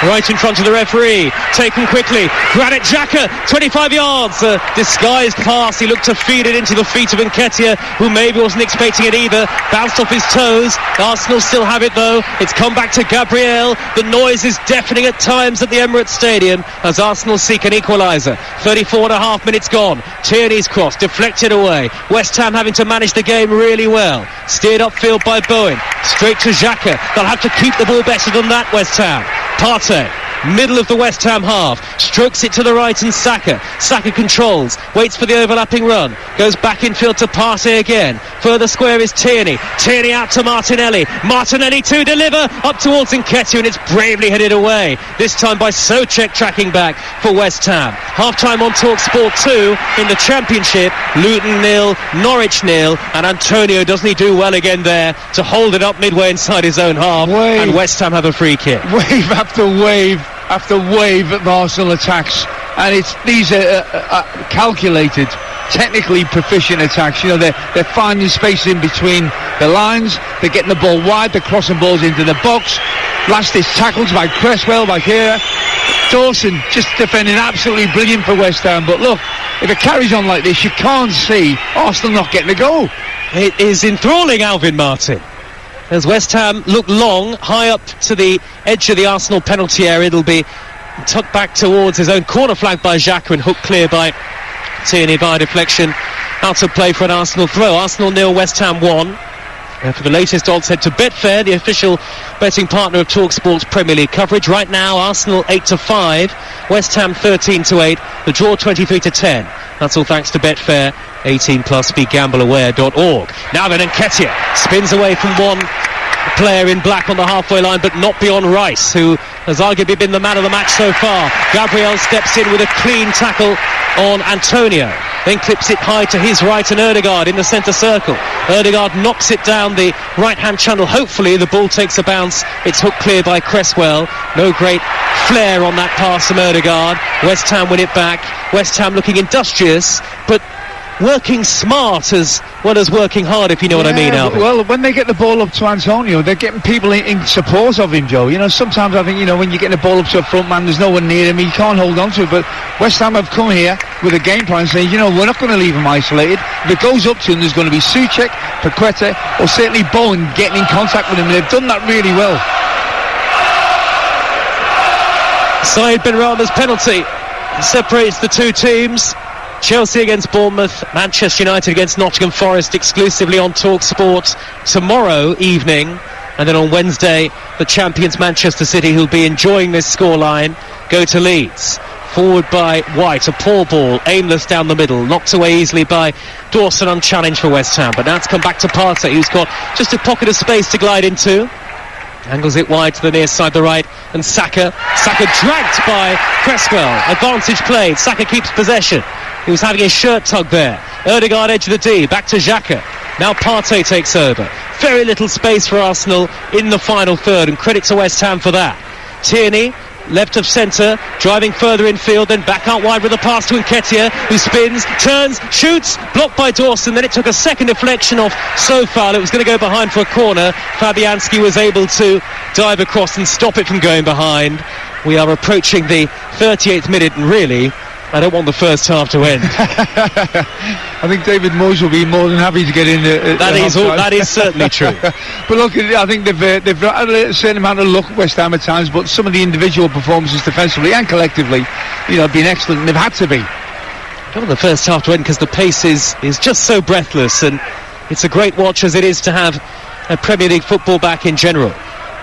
Right in front of the referee, taken quickly. Granit Xhaka, 25 yards, a disguised pass. He looked to feed it into the feet of Nketiah, who maybe wasn't expecting it either. Bounced off his toes. Arsenal still have it though. It's come back to Gabriel. The noise is deafening at times at the Emirates Stadium as Arsenal seek an equaliser. 34.5 minutes gone. Tierney's cross deflected away. West Ham having to manage the game really well. Steered upfield by Bowen. Straight to Xhaka. They'll have to keep the ball better than that, West Ham. Partey, middle of the West Ham half, strokes it to the right and Saka controls, waits for the overlapping run, goes back infield to Partey again. Further square is Tierney out to Martinelli to deliver up towards Nketiah, and it's bravely headed away, this time by Souček tracking back for West Ham. Half-time on Talksport 2 in the Championship. Luton 0, Norwich 0, and Antonio, doesn't he do well again there to hold it up midway inside his own half, and West Ham have a free kick. Wave after wave of Arsenal attacks, and these are calculated, technically proficient attacks. You know, they're finding space in between the lines, they're getting the ball wide, they're crossing balls into the box. Last is tackled by Cresswell, by here. Dawson just defending absolutely brilliant for West Ham. But look, if it carries on like this, you can't see Arsenal not getting a goal. It is enthralling, Alvin Martin. As West Ham look long, high up to the edge of the Arsenal penalty area. It'll be tucked back towards his own corner flag by Xhaka and hooked clear by Tierney via deflection. Out of play for an Arsenal throw. Arsenal 0, West Ham 1. And for the latest odds, head to Betfair, the official betting partner of Talksport's Premier League coverage. Right now, Arsenal 8-5, West Ham 13-8, the draw 23-10. That's all thanks to Betfair. 18 plus, begambleaware.org. Now then, Nketiah spins away from one player in black on the halfway line, but not beyond Rice, who has arguably been the man of the match so far. Gabriel steps in with a clean tackle on Antonio, then clips it high to his right, and Ødegaard in the centre circle. Ødegaard knocks it down the right-hand channel. Hopefully the ball takes a bounce. It's hooked clear by Cresswell. No great flair on that pass from Ødegaard. West Ham win it back. West Ham looking industrious, but working smart as well as working hard, if you know what I mean, Alvin. Well, when they get the ball up to Antonio, they're getting people in support of him, Joe. You know, sometimes I think, when you get the ball up to a front man, there's no one near him, he can't hold on to it. But West Ham have come here with a game plan saying, we're not going to leave him isolated. If it goes up to him, there's going to be Souček, Paqueta, or certainly Bowen getting in contact with him. And they've done that really well. Said Benrahma's penalty separates the two teams. Chelsea against Bournemouth, Manchester United against Nottingham Forest, exclusively on Talksport tomorrow evening. And then on Wednesday, the champions Manchester City, who'll be enjoying this scoreline, go to Leeds. Forward by White, a poor ball, aimless down the middle, knocked away easily by Dawson, unchallenged for West Ham. But now it's come back to Partey, who's got just a pocket of space to glide into. Angles it wide to the near side, the right, and Saka dragged by Cresswell. Advantage played. Saka keeps possession. He was having his shirt tugged there. Ødegaard edge of the D, back to Xhaka. Now Partey takes over. Very little space for Arsenal in the final third, and credit to West Ham for that. Tierney, left of centre, driving further infield, then back out wide with a pass to Nketiah, who spins, turns, shoots, blocked by Dawson. Then it took a second deflection off Sofal. It was going to go behind for a corner. Fabianski was able to dive across and stop it from going behind. We are approaching the 38th minute, and really, I don't want the first half to end. I think David Moyes will be more than happy to get in. That is certainly true. But look, I think they've had a certain amount of luck, West Ham at times, but some of the individual performances defensively and collectively, have been excellent, and they've had to be. I don't want the first half to end because the pace is just so breathless, and it's a great watch as it is to have a Premier League football back in general.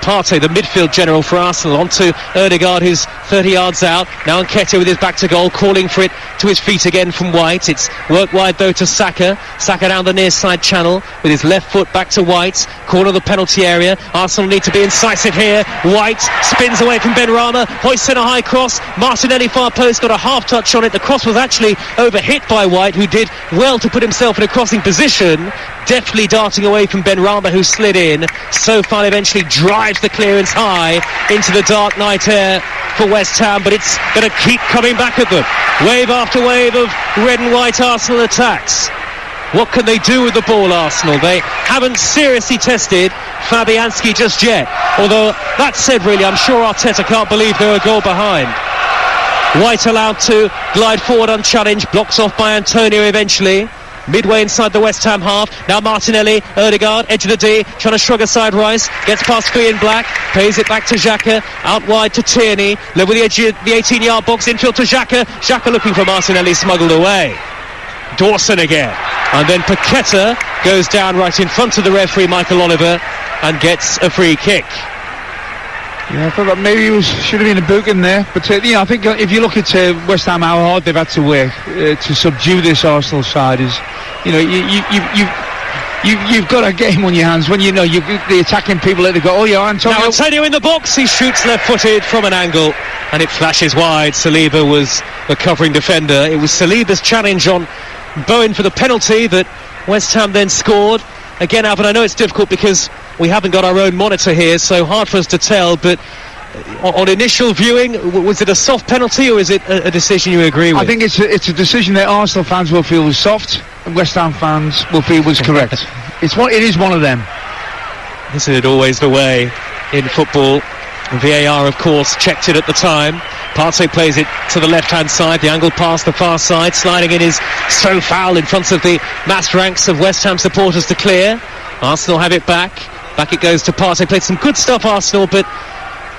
Partey, the midfield general for Arsenal, onto Ødegaard, who's 30 yards out. Now Nketiah with his back to goal, calling for it to his feet again from White. It's worked wide though to Saka. Saka down the near side channel with his left foot back to White. Corner of the penalty area. Arsenal need to be incisive here. White spins away from Benrahma, hoists in a high cross. Martinelli far post, got a half touch on it. The cross was actually overhit by White, who did well to put himself in a crossing position. Deftly darting away from Benrahma, who slid in. Sofal eventually drives the clearance high into the dark night air for West Ham, but it's going to keep coming back at them. Wave after wave of red and white Arsenal attacks. What can they do with the ball, Arsenal? They haven't seriously tested Fabianski just yet. Although, that said, really, I'm sure Arteta can't believe they're a goal behind. White allowed to glide forward unchallenged, blocks off by Antonio eventually. Midway inside the West Ham half. Now Martinelli, Ødegaard, edge of the D, trying to shrug aside Rice. Gets past Fee in Black, pays it back to Xhaka. Out wide to Tierney. Level the edge of the 18-yard box, infield to Xhaka. Xhaka looking for Martinelli, smuggled away. Dawson again. And then Paqueta goes down right in front of the referee, Michael Oliver, and gets a free kick. Yeah, I thought that maybe it should have been a book in there. But, I think if you look at West Ham, how hard they've had to work to subdue this Arsenal side is, you've got a game on your hands when the attacking people let it go. Oh, yeah, Antonio. Now Antonio in the box. He shoots left-footed from an angle, and it flashes wide. Saliba was the covering defender. It was Saliba's challenge on Bowen for the penalty that West Ham then scored. Again, Alvin, I know it's difficult because we haven't got our own monitor here, so hard for us to tell, but on initial viewing, was it a soft penalty or is it a decision you agree with? I think it's a decision that Arsenal fans will feel was soft and West Ham fans will feel was correct. It is one of them. Isn't it always the way in football? VAR, of course, checked it at the time. Partey plays it to the left-hand side. The angle past the far side. Sliding in is Sofal in front of the massed ranks of West Ham supporters to clear. Arsenal have it back. Back it goes to Partey. Played some good stuff, Arsenal, but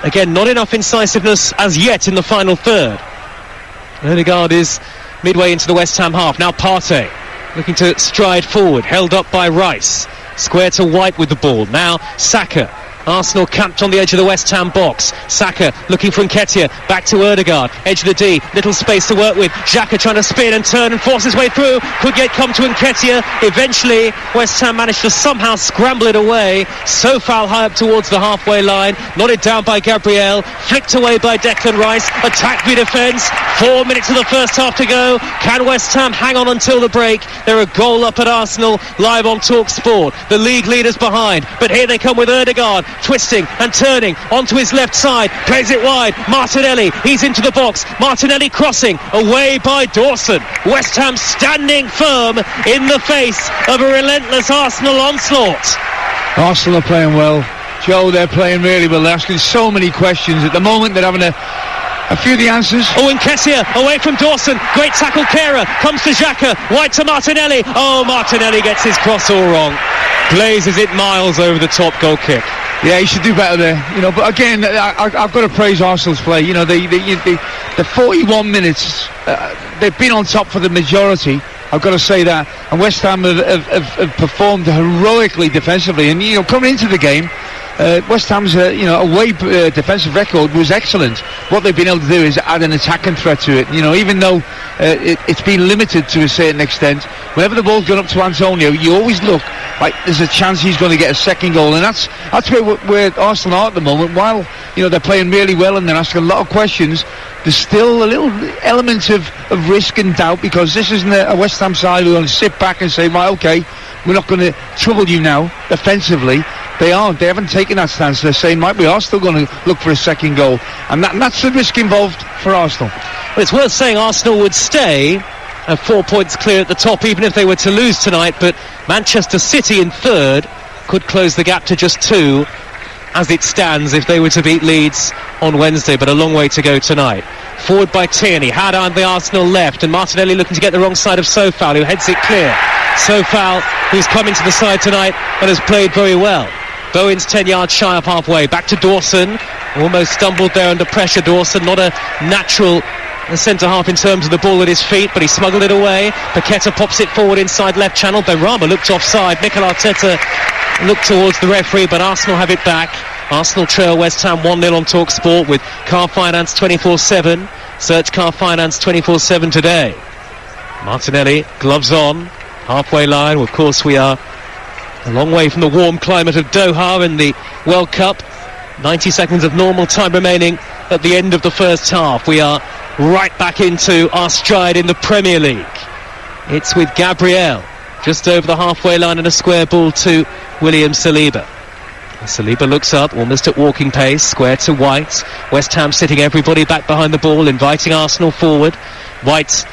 again, not enough incisiveness as yet in the final third. Ødegaard is midway into the West Ham half. Now Partey looking to stride forward. Held up by Rice. Square to White with the ball. Now Saka. Arsenal camped on the edge of the West Ham box. Saka looking for Nketiah. Back to Ødegaard. Edge of the D. Little space to work with. Xhaka trying to spin and turn and force his way through. Could yet come to Nketiah. Eventually, West Ham managed to somehow scramble it away. Sofal high up towards the halfway line. Nodded down by Gabriel. Flicked away by Declan Rice. Attack v defence. 4 minutes of the first half to go. Can West Ham hang on until the break? They're a goal up at Arsenal. Live on Talksport. The league leaders behind. But here they come with Ødegaard. Twisting and turning onto his left side, plays it wide. Martinelli, he's into the box. Martinelli crossing away by Dawson. West Ham standing firm in the face of a relentless Arsenal onslaught. Arsenal are playing well, Joe. They're playing really well. They're asking so many questions at the moment. They're having a few of the answers. Oh, Nketiah away from Dawson. Great tackle. Kera comes to Xhaka. Wide to Martinelli. Oh, Martinelli gets his cross all wrong. Blazes it miles over the top. Goal kick. Yeah, he should do better there. But again, I've got to praise Arsenal's play. The 41 minutes, they've been on top for the majority. I've got to say that. And West Ham have performed heroically defensively. And coming into the game, West Ham's away defensive record was excellent. What they've been able to do is add an attacking threat to it. Even though it's been limited to a certain extent, whenever the ball's gone up to Antonio, you always look like there's a chance he's going to get a second goal, and that's where Arsenal are at the moment. While they're playing really well and they're asking a lot of questions, there's still a little element of risk and doubt, because this isn't a West Ham side who are going to sit back and say, right, okay, we're not going to trouble you now defensively. They aren't. They haven't taken that stance. They're saying, right, we are still going to look for a second goal, and that's the risk involved for Arsenal. Well, it's worth saying Arsenal would stay at 4 points clear at the top even if they were to lose tonight, but Manchester City in third could close the gap to just 2 as it stands if they were to beat Leeds on Wednesday, but a long way to go tonight. Forward by Tierney, hard on the Arsenal left, and Martinelli looking to get the wrong side of Sofal, who heads it clear. Sofal, who's come into the side tonight and has played very well. Bowen's 10 yards shy of halfway. Back to Dawson, almost stumbled there under pressure. Dawson, not a natural centre-half in terms of the ball at his feet, but he smuggled it away. Paqueta pops it forward inside left channel. Benrahma looked offside. Mikel Arteta looked towards the referee, but Arsenal have it back. Arsenal trail West Ham 1-0 on Talksport with Car Finance 24/7. Search Car Finance 24/7 today. Martinelli, gloves on, halfway line. Of course, we are a long way from the warm climate of Doha in the World Cup. 90 seconds of normal time remaining at the end of the first half. We are right back into our stride in the Premier League. It's with Gabriel just over the halfway line and a square ball to William Saliba. Saliba looks up, almost at walking pace, square to White. West Ham sitting everybody back behind the ball, inviting Arsenal forward. White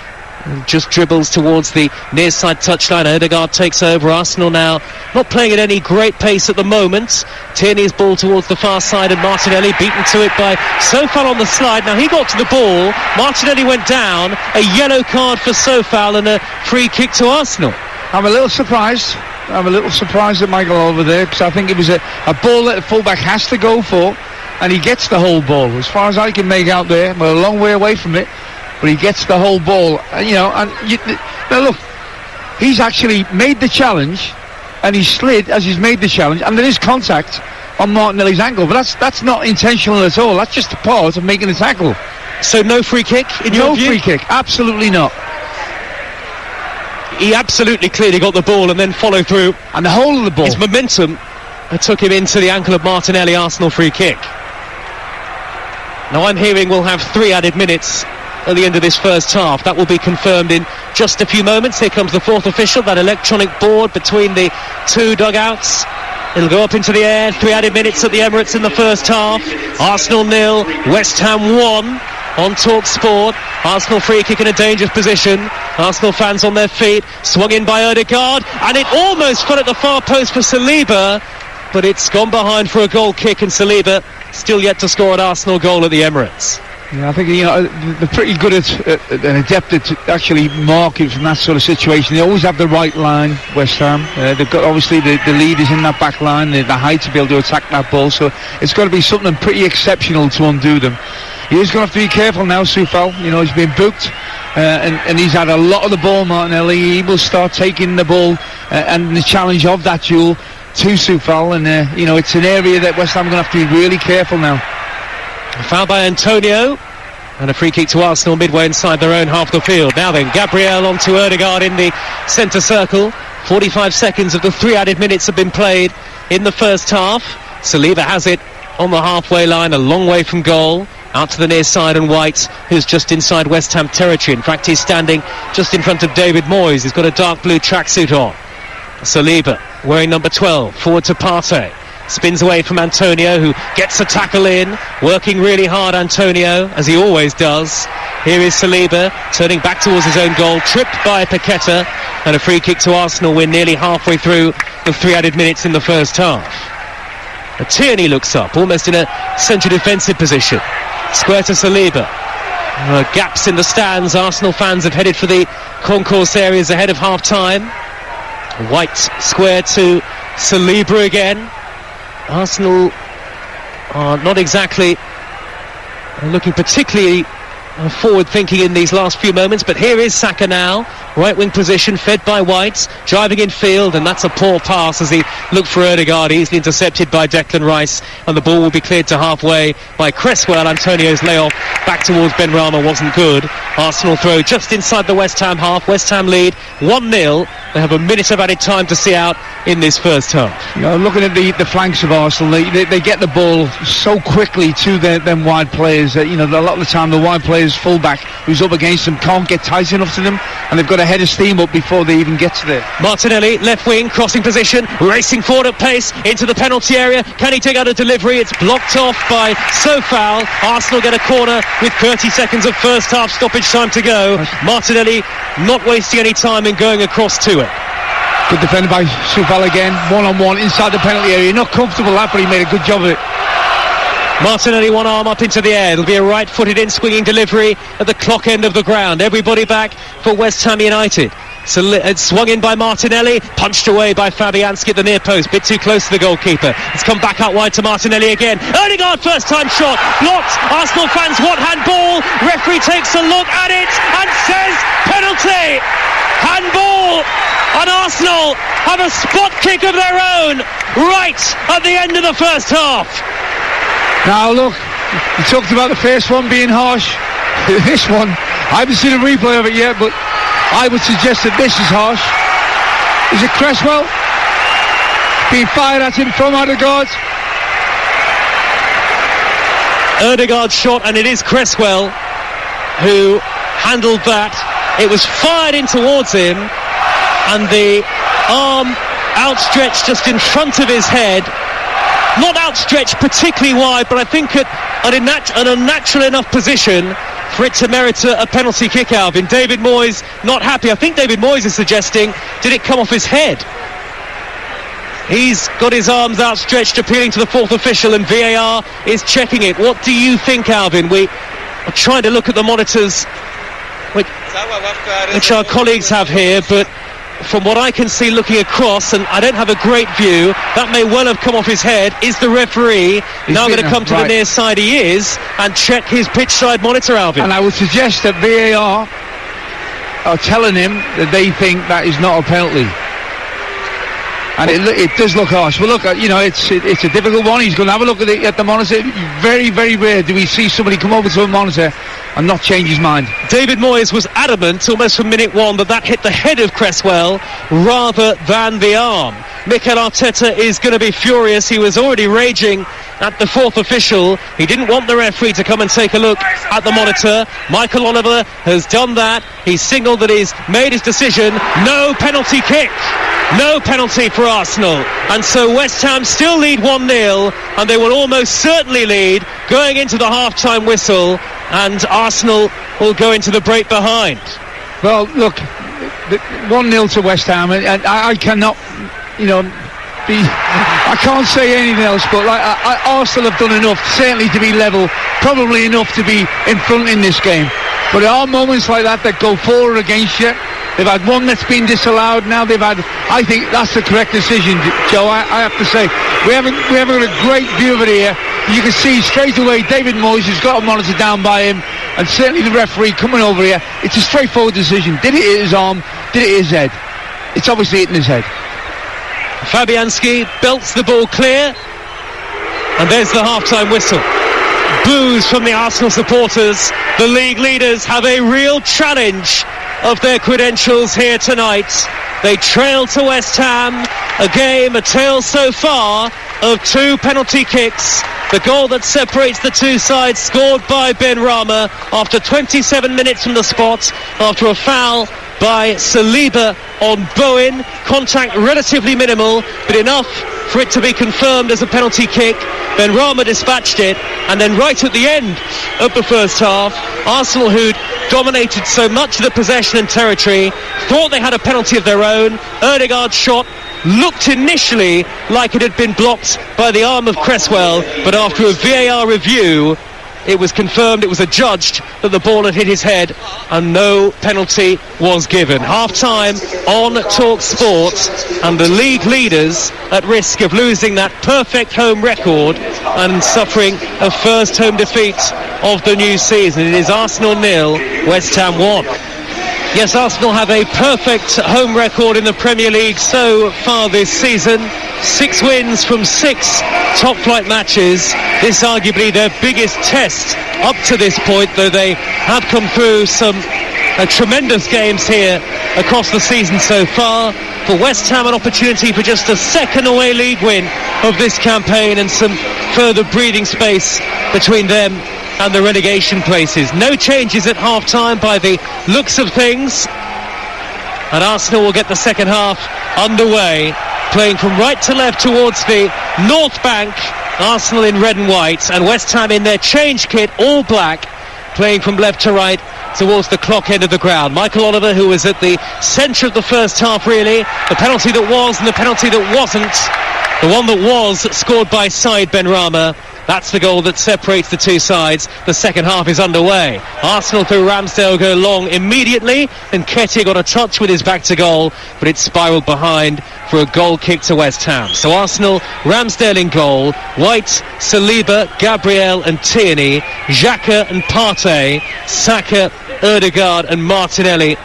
just dribbles towards the near side touchline. Odegaard takes over. Arsenal now not playing at any great pace at the moment. Tierney's ball towards the far side, and Martinelli beaten to it by Sofal on the slide. Now he got to the ball, Martinelli went down, a yellow card for Sofal and a free kick to Arsenal. I'm a little surprised at Michael over there, because I think it was a ball that the fullback has to go for, and he gets the whole ball. As far as I can make out there, we're a long way away from it, but he gets the whole ball. Now look, he's actually made the challenge, and he slid as he's made the challenge, and there is contact on Martinelli's ankle, but that's not intentional at all. That's just a part of making the tackle. So no free kick in your view? No free kick, absolutely not. He absolutely clearly got the ball and then followed through, and the whole of the ball, his momentum took him into the ankle of Martinelli. Arsenal free kick. Now I'm hearing we'll have 3 added minutes at the end of this first half. That will be confirmed in just a few moments. Here comes the fourth official, that electronic board between the 2 dugouts. It'll go up into the air. 3 added minutes at the Emirates in the first half. Arsenal 0, West Ham 1 on Talksport. Arsenal free kick in a dangerous position. Arsenal fans on their feet. Swung in by Odegaard, and it almost fell at the far post for Saliba, but it's gone behind for a goal kick, and Saliba still yet to score an Arsenal goal at the Emirates. Yeah, I think they're pretty good at and adept at actually marking from that sort of situation. They always have the right line, West Ham. They've got obviously the leaders in that back line, the height to be able to attack that ball. So it's got to be something pretty exceptional to undo them. He is going to have to be careful now, Sofal. He's been booked, and he's had a lot of the ball, Martinelli. He will start taking the ball and the challenge of that duel to Sofal, and it's an area that West Ham are going to have to be really careful now. A foul by Antonio, and a free kick to Arsenal midway inside their own half of the field. Now then, Gabriel onto Odegaard in the centre circle. 45 seconds of the 3 added minutes have been played in the first half. Saliba has it on the halfway line, a long way from goal. Out to the near side, and White, who's just inside West Ham territory. In fact, he's standing just in front of David Moyes. He's got a dark blue tracksuit on. Saliba, wearing number 12, forward to Partey. Spins away from Antonio, who gets a tackle in. Working really hard, Antonio, as he always does. Here is Saliba, turning back towards his own goal. Tripped by Paqueta, and a free kick to Arsenal. We're nearly halfway through the 3 added minutes in the first half. Tierney looks up, almost in a central defensive position. Square to Saliba. Gaps in the stands. Arsenal fans have headed for the concourse areas ahead of half-time. White square to Saliba again. Arsenal are not exactly looking particularly forward thinking in these last few moments, but here is Saka now, right wing position, fed by White, driving in field, and that's a poor pass as he looked for Ødegaard, easily intercepted by Declan Rice, and the ball will be cleared to halfway by Cresswell. Antonio's layoff back towards Benrahma wasn't good. Arsenal throw just inside the West Ham half. West Ham lead 1-0. They have a minute of added time to see out in this first half. You know, looking at the flanks of Arsenal, they get the ball so quickly to them wide players. A lot of the time the wide players, fullback who's up against them, can't get tight enough to them, and they've got a head of steam up before they even get to there. Martinelli, left wing, crossing position, racing forward at pace into the penalty area. Can he take out a delivery? It's blocked off by Sofal. Arsenal get a corner with 30 seconds of first half stoppage time to go. Martinelli not wasting any time in going across to it. Good defended by Sofal again, one-on-one inside the penalty area. Not comfortable that, but he made a good job of it. Martinelli, one arm up into the air. It'll be a right-footed in-swinging delivery at the clock end of the ground. Everybody back for West Ham United. So it's swung in by Martinelli, punched away by Fabianski at the near post, bit too close to the goalkeeper. It's come back out wide to Martinelli again. Ødegaard, first time shot, blocked. Arsenal fans want handball. Referee takes a look at it and says penalty. Handball, and Arsenal have a spot kick of their own right at the end of the first half. Now look, you talked about the first one being harsh. This one, I haven't seen a replay of it yet, but I would suggest that this is harsh. Is it Cresswell being fired at him from Ødegaard? Ødegaard's shot, and it is Cresswell who handled that. It was fired in towards him, and the arm outstretched just in front of his head. Not outstretched particularly wide, but I think at an unnatural enough position for it to merit a penalty kick, Alvin. David Moyes not happy. I think David Moyes is suggesting, did it come off his head? He's got his arms outstretched, appealing to the fourth official, and VAR is checking it. What do you think, Alvin? We are trying to look at the monitors which our colleagues have here, but from what I can see looking across, and I don't have a great view, that may well have come off his head. Is the referee now going to come to the near side? He is, and check his pitch side monitor, Alvin. And I would suggest that VAR are telling him that they think that is not a penalty. And it does look harsh. But look, it's a difficult one. He's going to have a look at the monitor. Very, very rare do we see somebody come over to a monitor and not change his mind. David Moyes was adamant almost from minute one that hit the head of Cresswell rather than the arm. Mikel Arteta is going to be furious. He was already raging at the fourth official. He didn't want the referee to come and take a look at the monitor. Michael Oliver has done that. He's signalled that he's made his decision. No penalty kick. No penalty for Arsenal. And so West Ham still lead 1-0, and they will almost certainly lead going into the half-time whistle, and Arsenal will go into the break behind. Well, look, 1-0 to West Ham, and I cannot, I can't say anything else, but Arsenal have done enough, certainly to be level, probably enough to be in front in this game. But there are moments like that go forward against you. They've had one that's been disallowed. Now I think that's the correct decision, Joe. I have to say, we haven't got a great view of it here. You can see straight away David Moyes has got a monitor down by him, and certainly the referee coming over here. It's a straightforward decision. Did it hit his arm? Did it hit his head? It's obviously hitting his head. Fabianski belts the ball clear, and there's the half-time whistle. Boos from the Arsenal supporters. The league leaders have a real challenge of their credentials here tonight. They trail to West Ham, a tale so far of 2 penalty kicks. The goal that separates the two sides scored by Benrahma after 27 minutes from the spot, after a foul by Saliba on Bowen. Contact relatively minimal, but enough for it to be confirmed as a penalty kick. Benrahma dispatched it, and then right at the end of the first half, Arsenal, who'd dominated so much of the possession and territory, thought they had a penalty of their own. Ødegaard's shot looked initially like it had been blocked by the arm of Cresswell, but after a VAR review, it was confirmed, it was adjudged that the ball had hit his head and no penalty was given. Half-time on Talksport, and the league leaders at risk of losing that perfect home record and suffering a first home defeat of the new season. It is Arsenal 0, West Ham 1. Yes, Arsenal have a perfect home record in the Premier League so far this season. 6 wins from 6 top-flight matches. This arguably their biggest test up to this point, though they have come through some tremendous games here across the season so far. For West Ham, an opportunity for just a second away league win of this campaign and some further breathing space between them and the relegation places. No changes at half-time by the looks of things, and Arsenal will get the second half underway, playing from right to left towards the North Bank. Arsenal in red and white, and West Ham in their change kit, all black, playing from left to right towards the clock end of the ground. Michael Oliver, who was at the centre of the first half, really, the penalty that was and the penalty that wasn't. The one that was scored by Said Benrahma. That's the goal that separates the two sides. The second half is underway. Arsenal through Ramsdale go long immediately, and Nketiah got a touch with his back to goal, but it spiralled behind for a goal kick to West Ham. So Arsenal, Ramsdale in goal, White, Saliba, Gabriel and Tierney, Xhaka and Partey, Saka, Ødegaard and Martinelli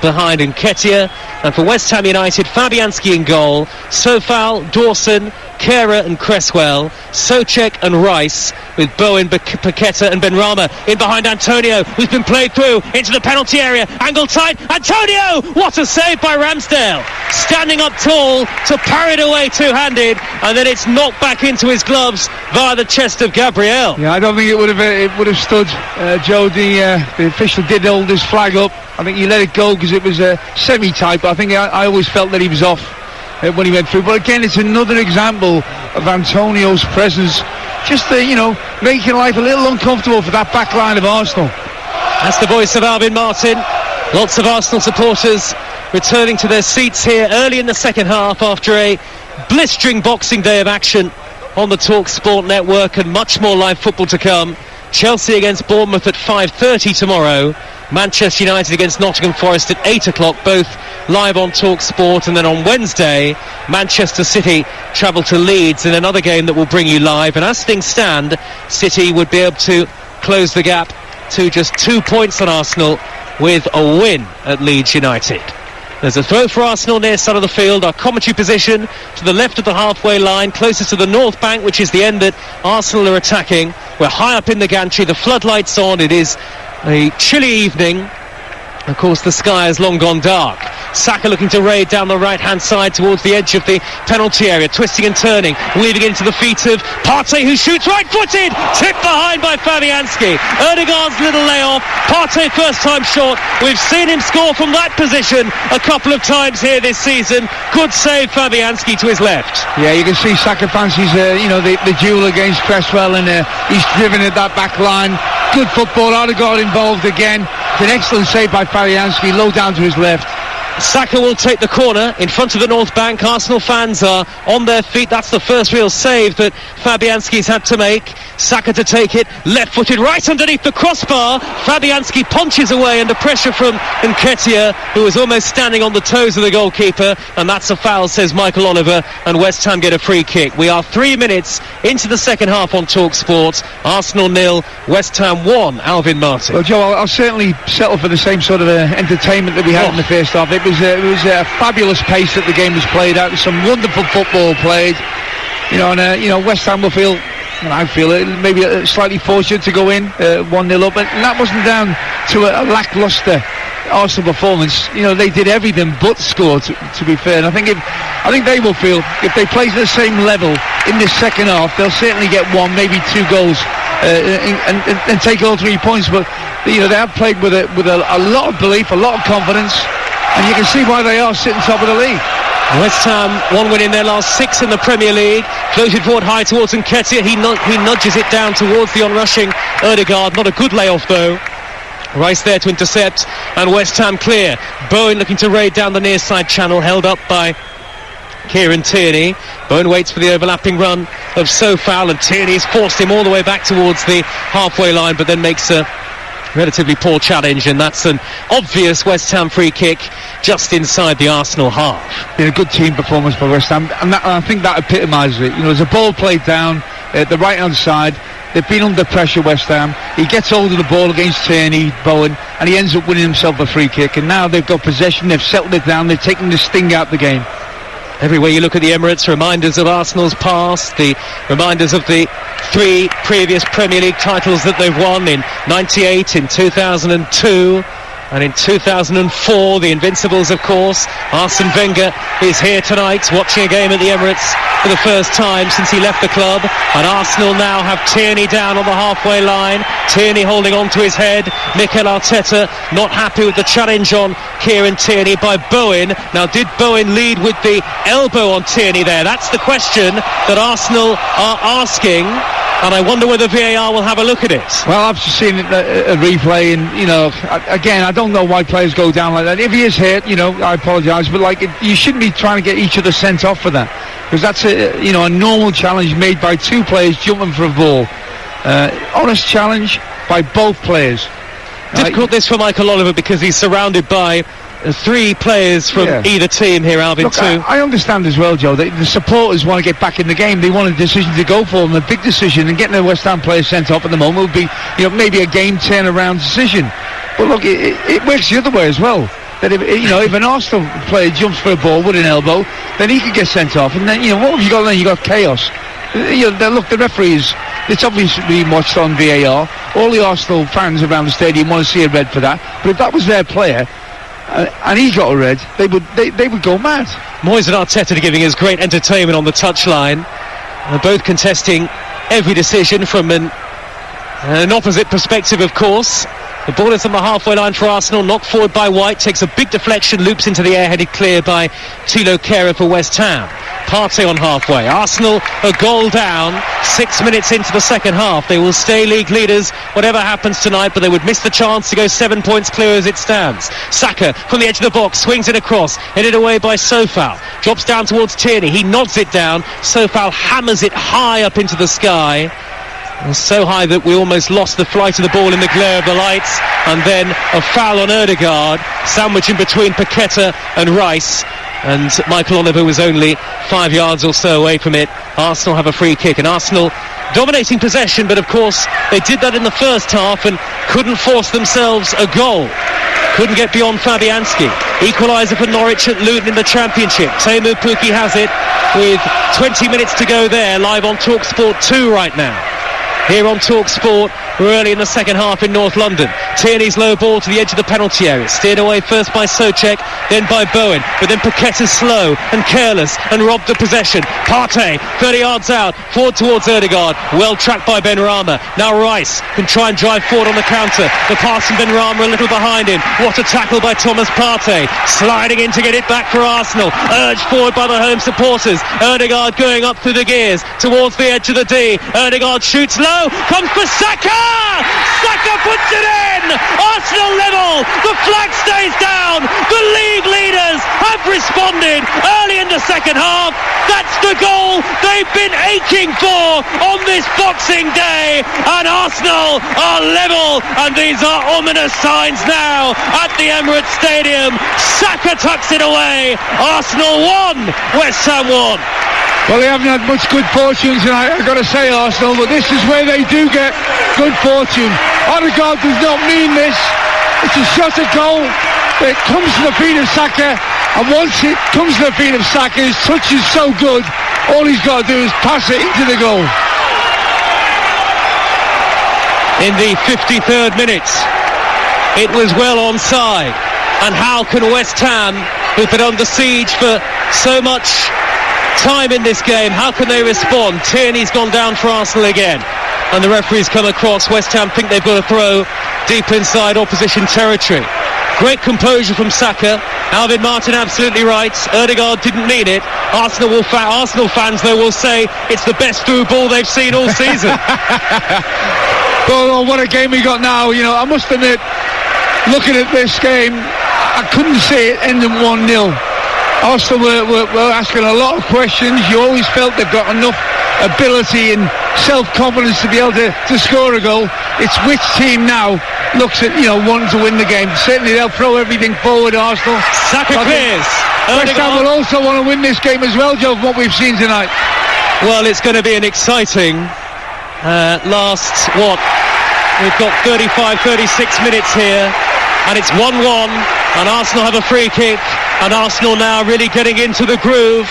behind Nketiah. And for West Ham United, Fabianski in goal, Sofal, Dawson, Kehrer and Cresswell, Souček and Rice, with Bowen, Paqueta and Benrahma in behind Antonio, who's been played through into the penalty area, angle tight, Antonio! What a save by Ramsdale, standing up tall to parry it away two-handed, and then it's knocked back into his gloves via the chest of Gabriel. Yeah, I don't think it would have stood. Joe, the official did hold his flag up. I think he let it go because it was a semi-type. I think I always felt that he was off when he went through. But again, it's another example of Antonio's presence, just making life a little uncomfortable for that back line of Arsenal. That's the voice of Alvin Martin. Lots of Arsenal supporters returning to their seats here early in the second half after a blistering Boxing Day of action on the Talksport network, and much more live football to come. Chelsea against Bournemouth at 5:30 tomorrow. Manchester United against Nottingham Forest at 8 o'clock, both live on Talksport. And then on Wednesday, Manchester City travel to Leeds in another game that will bring you live. And as things stand, City would be able to close the gap to just 2 points on Arsenal with a win at Leeds United. There's a throw for Arsenal near side of the field. Our commentary position to the left of the halfway line, closest to the North Bank, which is the end that Arsenal are attacking. We're high up in the gantry, the floodlights on. It is a chilly evening. Of course, the sky has long gone dark. Saka looking to raid down the right-hand side towards the edge of the penalty area, twisting and turning, weaving into the feet of Partey, who shoots right-footed, tipped behind by Fabianski. Ødegaard's little layoff, Partey first-time shot. We've seen him score from that position a couple of times here this season. Good save, Fabianski to his left. Yeah, you can see Saka fancies the duel against Cresswell, and he's driven at that back line. Good football, Ødegaard involved again. It's an excellent save by Fabianski, low down to his left. Saka will take the corner in front of the North Bank. Arsenal fans are on their feet. That's the first real save that Fabianski's had to make. Saka to take it, left-footed, right underneath the crossbar. Fabianski punches away under pressure from Nketiah, who is almost standing on the toes of the goalkeeper, and that's a foul, says Michael Oliver, and West Ham get a free kick. We are 3 minutes into the second half on Talksport. Arsenal 0, West Ham 1. Alvin Martin. Well, Joe, I'll certainly settle for the same sort of entertainment that we had in the first half. It was a fabulous pace that the game was played out. Some wonderful football played. West Ham will feel, and I feel it, maybe slightly fortunate to go in 1-0 up, and that wasn't down to a lacklustre Arsenal performance. They did everything but score, to be fair. And I think they will feel, if they play to the same level in this second half, they'll certainly get 1, maybe 2 goals and take all 3 points. But they have played with a lot of belief, a lot of confidence, and you can see why they are sitting top of the league. West Ham, 1 win in their last 6 in the Premier League. Floated forward high towards Nketiah. He nudges it down towards the onrushing Ødegaard. Not a good layoff though. Rice there to intercept, and West Ham clear. Bowen looking to raid down the near side channel, held up by Kieran Tierney. Bowen waits for the overlapping run of Sofal, and Tierney's forced him all the way back towards the halfway line, but then makes a relatively poor challenge, and that's an obvious West Ham free kick just inside the Arsenal half. A good team performance by West Ham, and I think that epitomises it. There's a ball played down at the right hand side. They've been under pressure, West Ham. He gets hold of the ball against Tierney, Bowen, and he ends up winning himself a free kick, and now they've got possession, they've settled it down, they've taken the sting out of the game. Everywhere you look at the Emirates, reminders of Arsenal's past, the reminders of the 3 previous Premier League titles that they've won in 98, in 2002 and in 2004, the Invincibles, of course. Arsene Wenger is here tonight watching a game at the Emirates for the first time since he left the club, and Arsenal now have Tierney down on the halfway line. Tierney holding on to his head. Mikel Arteta not happy with the challenge on Kieran Tierney by Bowen. Now, did Bowen lead with the elbow on Tierney there? That's the question that Arsenal are asking, and I wonder whether VAR will have a look at it. Well, I've just seen a replay, and again, I don't know why players go down like that. If he is hit, I apologise, but you shouldn't be trying to get each other sent off for that, because that's a normal challenge made by 2 players jumping for a ball. Honest challenge by both players. Difficult this for Michael Oliver, because he's surrounded by 3 players from either team here, Alvin. Look, I understand as well, Joe, that the supporters want to get back in the game. They want a decision to go for them, a big decision, and getting a West Ham player sent off at the moment would be, maybe a game turnaround decision. But look, it works the other way as well. That if an Arsenal player jumps for a ball with an elbow, then he could get sent off, and then what have you got then? You got chaos. Look, the referees, it's obviously being watched on VAR. All the Arsenal fans around the stadium want to see a red for that. But if that was their player, and he got a red, they would go mad. Moyes and Arteta giving us great entertainment on the touchline. They're both contesting every decision from an opposite perspective, of course. The ball is on the halfway line for Arsenal, knocked forward by White, takes a big deflection, loops into the air, headed clear by Thilo Kehrer for West Ham. Partey on halfway. Arsenal a goal down 6 minutes into the second half. They will stay league leaders whatever happens tonight, but they would miss the chance to go 7 points clear as it stands. Saka from the edge of the box swings it across, headed away by Sofal, drops down towards Tierney, he nods it down. Sofal hammers it high up into the sky, so high that we almost lost the flight of the ball in the glare of the lights, and then a foul on Ødegaard, sandwiched in between Paqueta and Rice, and Michael Oliver was only 5 yards or so away from it. Arsenal have a free kick, and Arsenal dominating possession, but of course they did that in the first half and couldn't force themselves a goal. Couldn't get beyond Fabianski. Equaliser for Norwich at Luton in the Championship. Teemu Pukki has it with 20 minutes to go there, live on Talksport 2 right now. Here on Talksport, early in the second half in North London. Tierney's low ball to the edge of the penalty area, steered away first by Souček, then by Bowen, but then Paqueta's slow and careless and robbed the possession. Partey 30 yards out, forward towards Ødegaard, well tracked by Benrahma. Now Rice can try and drive forward on the counter. The pass from Benrahma a little behind him. What a tackle by Thomas Partey, sliding in to get it back for Arsenal, urged forward by the home supporters. Ødegaard going up through the gears towards the edge of the D. Ødegaard shoots low, comes for Saka! Saka puts it in! Arsenal level! The flag stays down! The league leaders have responded early in the second half. That's the goal they've been aching for on this Boxing Day, and Arsenal are level, and these are ominous signs now at the Emirates Stadium. Saka tucks it away. Arsenal 1, West Ham 1. Well, they haven't had much good fortune tonight, I've got to say, Arsenal, but this is where they do get good fortune. Ødegaard does not mean this. It's a shot at goal. It comes to the feet of Saka, and once it comes to the feet of Saka, his touch is so good, all he's got to do is pass it into the goal. In the 53rd minute, it was well onside. And how can West Ham, who've been under siege for so much time in this game, how can they respond? Tierney's gone down for Arsenal again, and the referee's come across. West Ham think they've got to throw deep inside opposition territory. Great composure from Saka. Alvin Martin absolutely right. Ødegaard didn't mean it. Arsenal fans though will say it's the best through ball they've seen all season. Oh, what a game we got now. I must admit, looking at this game, I couldn't see it ending 1-0. Arsenal were asking a lot of questions. You always felt they've got enough ability and self-confidence to be able to score a goal. It's which team now looks at, wanting to win the game. Certainly they'll throw everything forward, Arsenal. Saka clears. West Ham will also want to win this game as well, Joe, from what we've seen tonight. Well, it's going to be an exciting we've got 35, 36 minutes here, and it's 1-1, and Arsenal have a free kick, and Arsenal now really getting into the groove.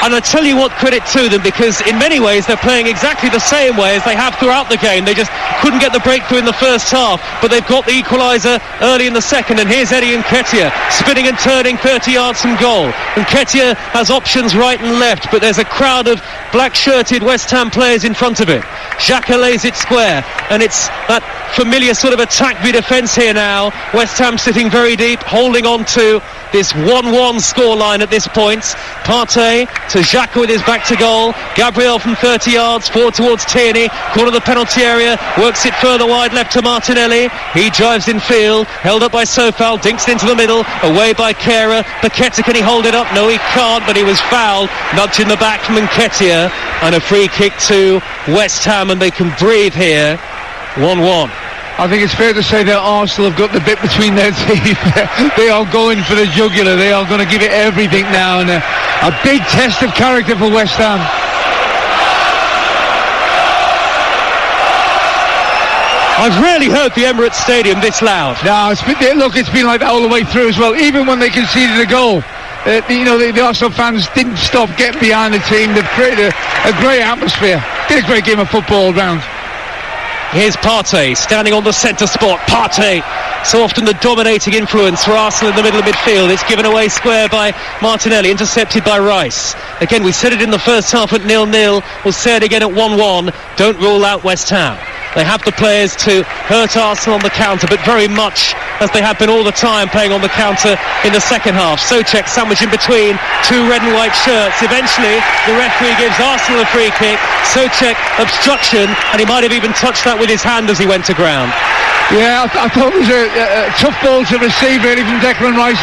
And I tell you what, credit to them, because in many ways they're playing exactly the same way as they have throughout the game. They just couldn't get the breakthrough in the first half, but they've got the equaliser early in the second. And here's Eddie Nketiah spinning and turning 30 yards from goal. Nketiah has options right and left, but there's a crowd of black-shirted West Ham players in front of it. Xhaka lays it square, and it's that familiar sort of attack-y defence here now. West Ham sitting very deep, holding on to this 1-1 scoreline at this point. Partey to Xhaka with his back to goal. Gabriel from 30 yards forward towards Tierney, corner of the penalty area, works it further wide left to Martinelli. He drives in field, held up by Sofal, dinks it into the middle, away by Kehrer. Paqueta, can he hold it up? No, he can't, but he was fouled. Nudge in the back from Nketiah, and a free kick to West Ham, and they can breathe here. 1-1. I think it's fair to say that Arsenal have got the bit between their teeth. They are going for the jugular. They are going to give it everything now, and a big test of character for West Ham. I've rarely heard the Emirates Stadium this loud. No, it's been like that all the way through as well. Even when they conceded a goal, the Arsenal fans didn't stop getting behind the team. They've created a great atmosphere. Did a great game of football all round. Here's Partey standing on the centre spot. Partey, so often the dominating influence for Arsenal in the middle of midfield. It's given away square by Martinelli, intercepted by Rice. Again, we said it in the first half at 0-0. We'll say it again at 1-1. Don't rule out West Ham. They have the players to hurt Arsenal on the counter, but very much as they have been all the time, playing on the counter in the second half. Souček sandwiched in between two red and white shirts. Eventually, the referee gives Arsenal a free kick. Souček obstruction, and he might have even touched that with his hand as he went to ground. Yeah, I thought it was a tough ball to receive really from Declan Rice.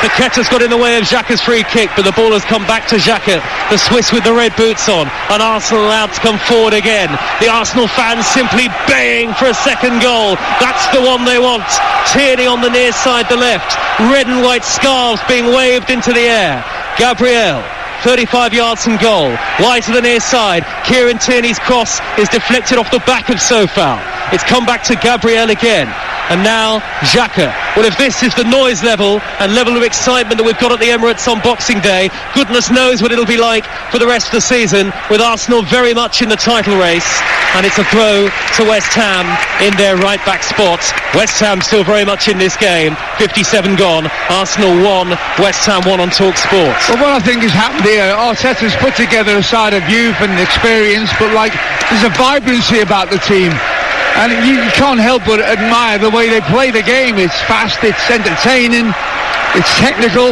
Paqueta's got in the way of Xhaka's free kick, but the ball has come back to Xhaka, the Swiss with the red boots on, and Arsenal allowed to come forward again. The Arsenal fans simply baying for a second goal. That's the one they want. Tierney on the near side, the left. Red and white scarves being waved into the air. Gabriel, 35 yards from goal, wide to the near side. Kieran Tierney's cross is deflected off the back of Sofal. It's come back to Gabriel again, and now Xhaka. Well, if this is the noise level and level of excitement that we've got at the Emirates on Boxing Day, goodness knows what it'll be like for the rest of the season, with Arsenal very much in the title race. And it's a throw to West Ham in their right back spot. West Ham still very much in this game. 57 gone. Arsenal 1, West Ham 1 on Talksport. Well, what I think has happened here, Arteta's put together a side of youth and experience, but there's a vibrancy about the team. And you can't help but admire the way they play the game. It's fast, it's entertaining, it's technical.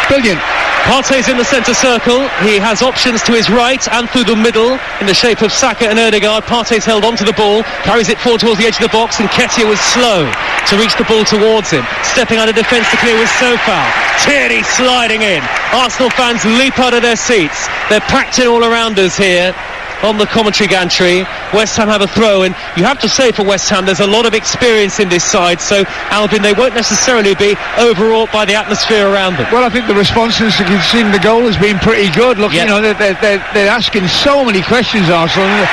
Brilliant. Partey's in the centre circle. He has options to his right and through the middle in the shape of Saka and Ødegaard. Partey's held onto the ball, carries it forward towards the edge of the box, and Nketiah was slow to reach the ball towards him. Stepping out of defence to clear with Sofal. Tierney sliding in. Arsenal fans leap out of their seats. They're packed in all around us here on the commentary gantry. West Ham have a throw, and you have to say for West Ham there's a lot of experience in this side, so Alvin, they won't necessarily be overwrought by the atmosphere around them. Well, I think the response since they've seen the goal has been pretty good. Look, they're asking so many questions, Arsenal.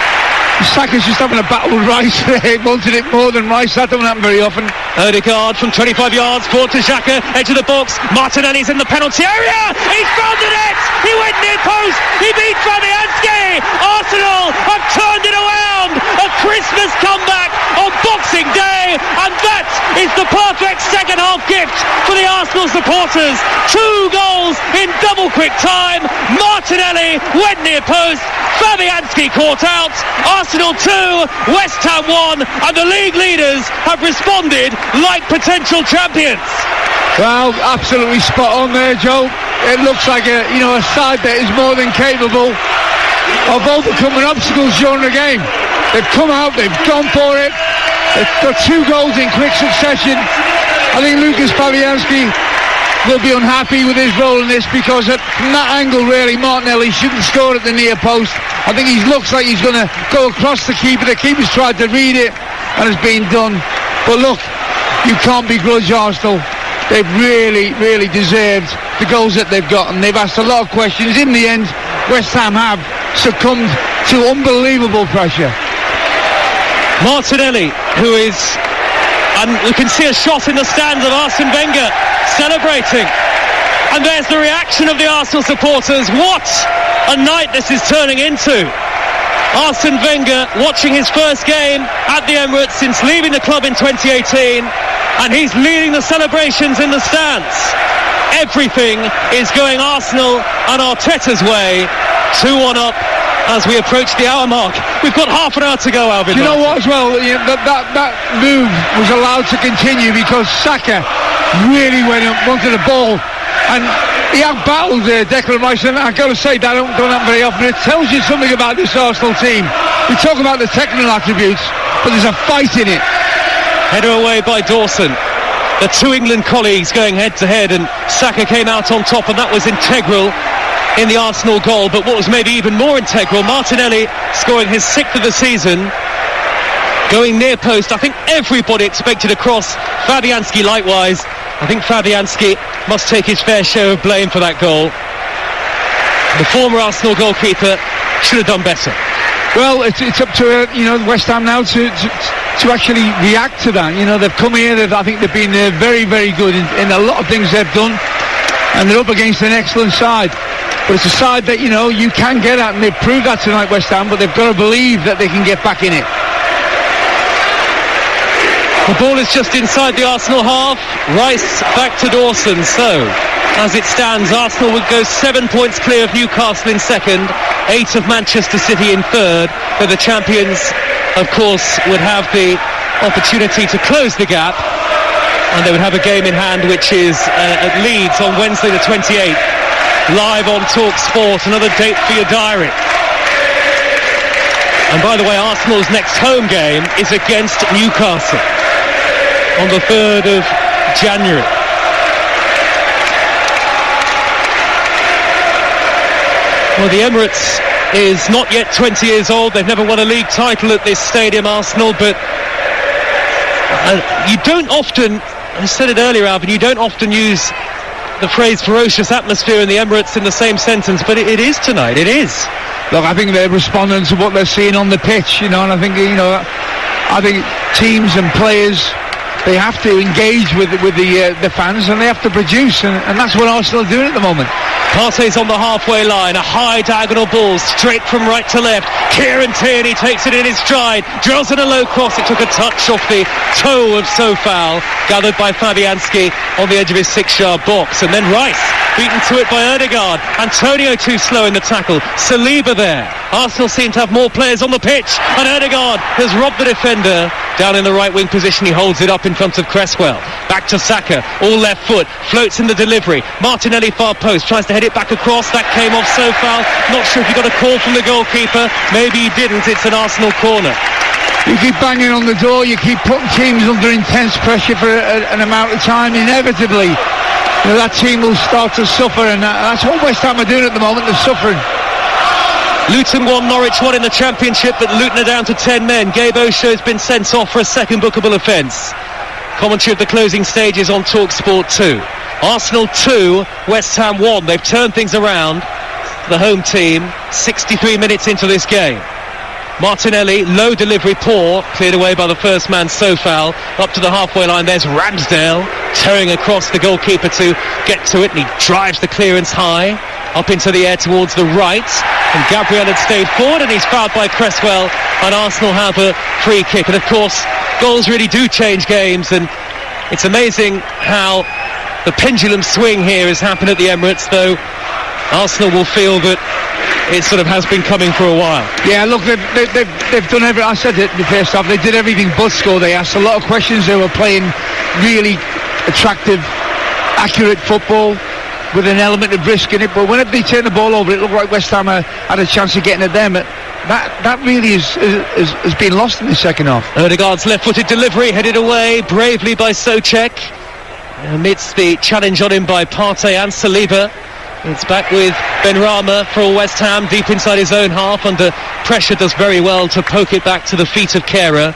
Saka's just having a battle with Rice. He wanted it more than Rice. That don't happen very often. Ødegaard from 25 yards forward to Xhaka, edge of the box. Martinelli's in the penalty area. He's found the net. He went near post. He beat Fabianski. Arsenal have turned it around. A Christmas comeback on Boxing Day, and that is the perfect second half gift for the Arsenal supporters. 2 goals in double quick time. Martinelli went near post. Fabianski caught out. Arsenal 2, West Ham 1, and the league leaders have responded like potential champions. Well, absolutely spot on there, Joe. It looks like a side that is more than capable of overcoming obstacles during the game. They've come out, they've gone for it. They've got 2 goals in quick succession. I think Lucas Fabianski will be unhappy with his role in this, because from that angle really Martinelli shouldn't score at the near post. I think he looks like he's going to go across the keeper. The keeper's tried to read it and it's been done. But look, you can't begrudge Arsenal. They've really, really deserved the goals that they've got, and they've asked a lot of questions. In the end, West Ham have succumbed to unbelievable pressure. Martinelli, who is, and we can see a shot in the stands of Arsene Wenger celebrating, and there's the reaction of the Arsenal supporters. What a night this is turning into. Arsene Wenger watching his first game at the Emirates since leaving the club in 2018, and he's leading the celebrations in the stands. Everything is going Arsenal and Arteta's way. 2-1 up as we approach the hour mark. We've got half an hour to go, Alvin. Do you know what as well? That move was allowed to continue because Saka really went up, wanted the ball, and he outbattled Declan Rice, and I've got to say that don't happen very often. It tells you something about this Arsenal team. We talk about the technical attributes, but there's a fight in it. Header away by Dawson. The two England colleagues going head to head, and Saka came out on top, and that was integral in the Arsenal goal. But what was maybe even more integral, Martinelli scoring his 6th of the season, going near post. I think everybody expected a cross. Fabianski likewise. I think Fabianski must take his fair share of blame for that goal. The former Arsenal goalkeeper should have done better. Well, it's up to West Ham now to actually react to that. They've come here. I think they've been very, very good in a lot of things they've done, and they're up against an excellent side. But it's a side that you can get at, and they've proved that tonight, West Ham. But they've got to believe that they can get back in it. The ball is just inside the Arsenal half. Rice back to Dawson. So, as it stands, Arsenal would go 7 points clear of Newcastle in second, 8 of Manchester City in third. But the champions, of course, would have the opportunity to close the gap, and they would have a game in hand, which is at Leeds on Wednesday the 28th. Live on Talksport, another date for your diary. And by the way, Arsenal's next home game is against Newcastle on the 3rd of January. Well, the Emirates is not yet 20 years old. They've never won a league title at this stadium, Arsenal, but you don't often, I said it earlier, Alvin, you don't often use the phrase ferocious atmosphere in the Emirates in the same sentence, but it is tonight. It is. Look, I think they're responding to what they're seeing on the pitch, and I think I think teams and players, they have to engage with the fans, and they have to produce, and that's what Arsenal are doing at the moment. Partey's on the halfway line, a high diagonal ball straight from right to left. Kieran Tierney takes it in his stride, drills in a low cross. It took a touch off the toe of Sofal, gathered by Fabianski on the edge of his 6-yard box, and then Rice beaten to it by Ødegaard. Antonio too slow in the tackle. Saliba there. Arsenal seem to have more players on the pitch, and Ødegaard has robbed the defender. Down in the right wing position, he holds it up in front of Cresswell. Back to Saka, all left foot, floats in the delivery. Martinelli far post, tries to head it back across. That came off Sofal. Not sure if he got a call from the goalkeeper. Maybe he didn't. It's an Arsenal corner. You keep banging on the door, you keep putting teams under intense pressure for an amount of time. Inevitably, that team will start to suffer, and that's what West Ham are doing at the moment. They're suffering. Luton won, Norwich won in the Championship, but Luton are down to 10 men. Gabe O'Shea's been sent off for a second bookable offence. Commentary of the closing stages on Talksport 2. Arsenal 2, West Ham 1. They've turned things around. The home team, 63 minutes into this game. Martinelli, low delivery, poor, cleared away by the first man, Sofal. Up to the halfway line, there's Ramsdale tearing across the goalkeeper to get to it, and he drives the clearance high up into the air towards the right, and Gabriel had stayed forward, and he's fouled by Cresswell, and Arsenal have a free kick. And of course, goals really do change games, and it's amazing how the pendulum swing here has happened at the Emirates, though Arsenal will feel that it sort of has been coming for a while. Yeah, look, they've done everything. I said it in the first half, they did everything but score. They asked a lot of questions. They were playing really attractive, accurate football with an element of risk in it, but whenever they turned the ball over, it looked like West Ham had a chance of getting at them. That really has been lost in the second half. Ødegaard's left-footed delivery headed away bravely by Souček. amidst the challenge on him by Partey and Saliba. It's back with Benrahma for West Ham, deep inside his own half, under pressure, does very well to poke it back to the feet of Kehrer.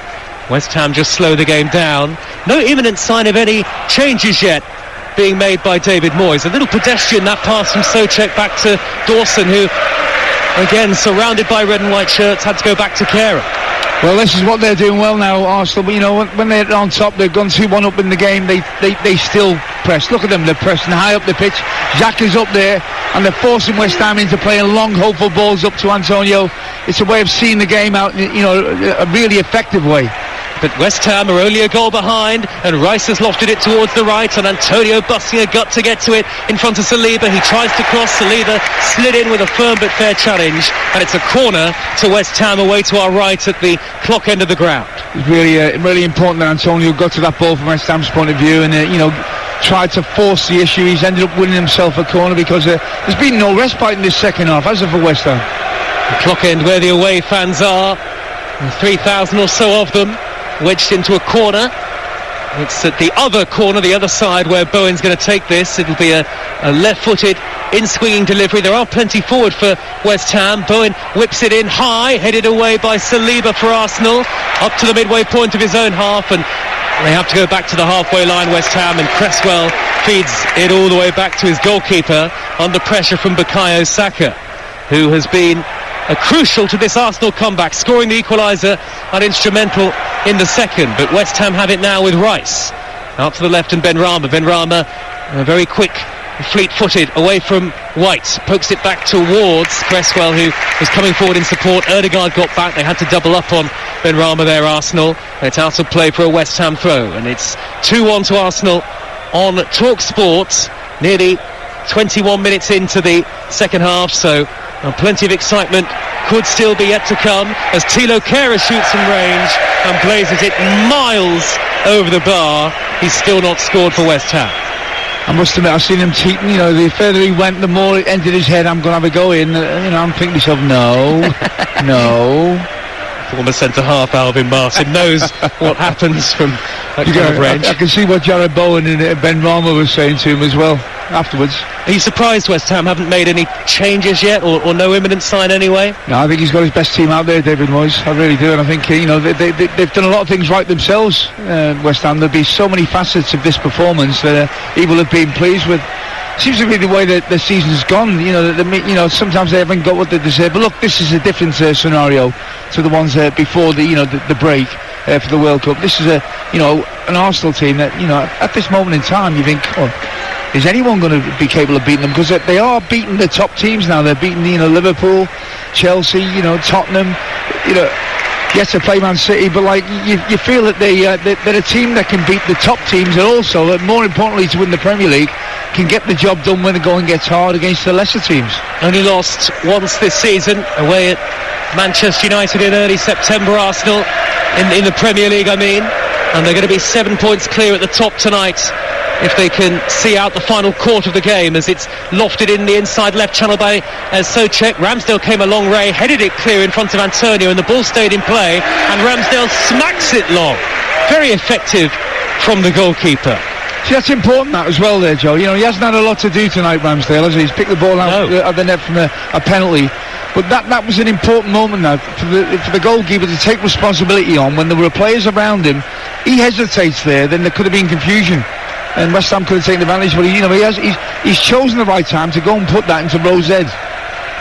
West Ham just slow the game down. No imminent sign of any changes yet being made by David Moyes. A little pedestrian, that pass from Souček back to Dawson, who, again, surrounded by red and white shirts, had to go back to Kehrer. Well, this is what they're doing well now, Arsenal. But, you know, when they're on top, they've gone 2-1 up in the game, they still press. Look at them, they're pressing high up the pitch. Xhaka's up there, and they're forcing West Ham into playing long, hopeful balls up to Antonio. It's a way of seeing the game out, you know, a really effective way. But West Ham are only a goal behind, and Rice has lofted it towards the right, and Antonio busting a gut to get to it in front of Saliba. He tries to cross. Saliba slid in with a firm but fair challenge, and it's a corner to West Ham away to our right at the clock end of the ground. It's really important that Antonio got to that ball from West Ham's point of view, and you know, tried to force the issue. He's ended up winning himself a corner because there's been no respite in this second half, as of for West Ham. The clock end where the away fans are, 3,000 or so of them, wedged into a corner. It's at the other corner, the other side, where Bowen's going to take this. It'll be a left-footed, in-swinging delivery. There are plenty forward for West Ham. Bowen whips it in high, headed away by Saliba for Arsenal, up to the midway point of his own half, and they have to go back to the halfway line, West Ham, and Cresswell feeds it all the way back to his goalkeeper under pressure from Bukayo Saka, who has been crucial to this Arsenal comeback, scoring the equaliser and instrumental in the second. But West Ham have it now with Rice out to the left, and Benrahma very quick, fleet-footed away from White, pokes it back towards Cresswell, who was coming forward in support. Ødegaard got back, they had to double up on Benrahma there, Arsenal. It's out of play for a West Ham throw, and it's 2-1 to Arsenal on Talksport, nearly 21 minutes into the second half, so plenty of excitement could still be yet to come as Thilo Kehrer shoots from range and blazes it miles over the bar. He's still not scored for West Ham. I must admit, I've seen him cheating. You know, the further he went, the more it entered his head, I'm going to have a go in. You know, I'm thinking to myself, no. Former centre-half Alvin Martin knows what happens from that kind of range. I can see what Jared Bowen and Benrahma was saying to him as well afterwards. Are you surprised West Ham haven't made any changes yet, or no imminent sign anyway? No, I think he's got his best team out there, David Moyes. I really do, and I think you know they've done a lot of things right themselves. West Ham. There'll be so many facets of this performance that he will have been pleased with. Seems to be the way that the season's gone. You know, sometimes they haven't got what they deserve. But look, this is a different scenario to the ones before the break for the World Cup. This is an Arsenal team that at this moment in time you think, is anyone going to be capable of beating them? Because they are beating the top teams now. They're beating Liverpool, Chelsea, Tottenham. Yes, to play Man City, but you feel that they're a team that can beat the top teams, and also, more importantly, to win the Premier League, can get the job done when the going gets hard against the lesser teams. Only lost once this season away at Manchester United in early September. Arsenal in the Premier League, and they're going to be 7 points clear at the top tonight if they can see out the final quarter of the game, as it's lofted in the inside left channel by Souček. Ramsdale came a long way, headed it clear in front of Antonio, and the ball stayed in play, and Ramsdale smacks it long. Very effective from the goalkeeper. See, that's important, that as well there, Joe. He hasn't had a lot to do tonight, Ramsdale, has he? He's picked the ball out of the net from a penalty. But that was an important moment now for the goalkeeper to take responsibility on. When there were players around him, he hesitates there, then there could have been confusion. And West Ham could have taken advantage, but he's chosen the right time to go and put that into Rose Ed.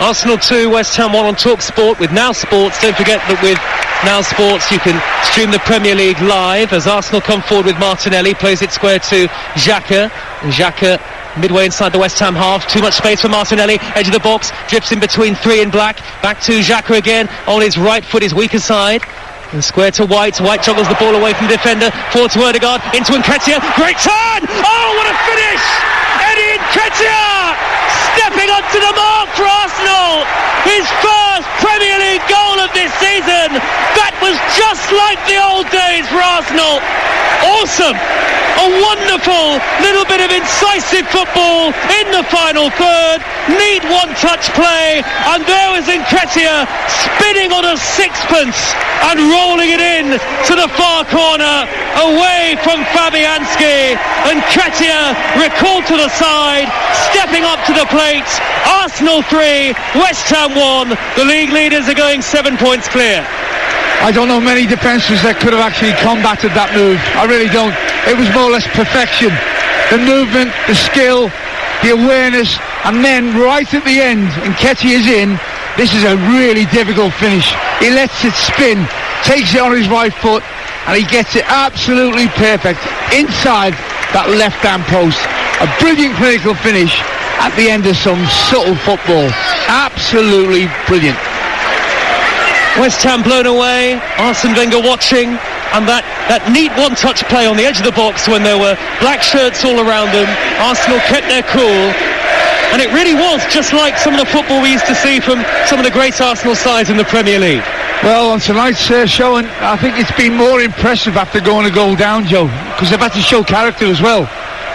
Arsenal 2, West Ham 1 on Talksport with Now Sports. Don't forget that with Now Sports you can stream the Premier League live as Arsenal come forward with Martinelli, plays it square to Xhaka. Xhaka midway inside the West Ham half, too much space for Martinelli, edge of the box, drifts in between three in black, back to Xhaka again, on his right foot, his weaker side. And square to White juggles the ball away from the defender, forward to Ødegaard, into Nketiah, great turn! Oh, what a finish! Eddie Nketiah stepping up to the mark for Arsenal! His first Premier League goal of this season! That was just like the old days for Arsenal! Awesome! A wonderful little bit of incisive football in the final third. Neat one-touch play, and there was Nketiah spinning on a sixpence and rolling it in to the far corner, away from Fabianski. Nketiah recalled to the side, stepping up to the plate. Arsenal 3, West Ham 1. The league leaders are going 7 points clear. I don't know many defences that could have actually combated that move. I really don't. It was more or less perfection. The movement, the skill, the awareness, and then right at the end, Nketiah is in. This is a really difficult finish. He lets it spin, takes it on his right foot, and he gets it absolutely perfect inside that left-hand post. A brilliant clinical finish at the end of some subtle football. Absolutely brilliant. West Ham blown away, Arsene Wenger watching, and that neat one-touch play on the edge of the box when there were black shirts all around them. Arsenal kept their cool, and it really was just like some of the football we used to see from some of the great Arsenal sides in the Premier League. Well, on tonight's showing, I think it's been more impressive after going a goal down, Joe, because they've had to show character as well.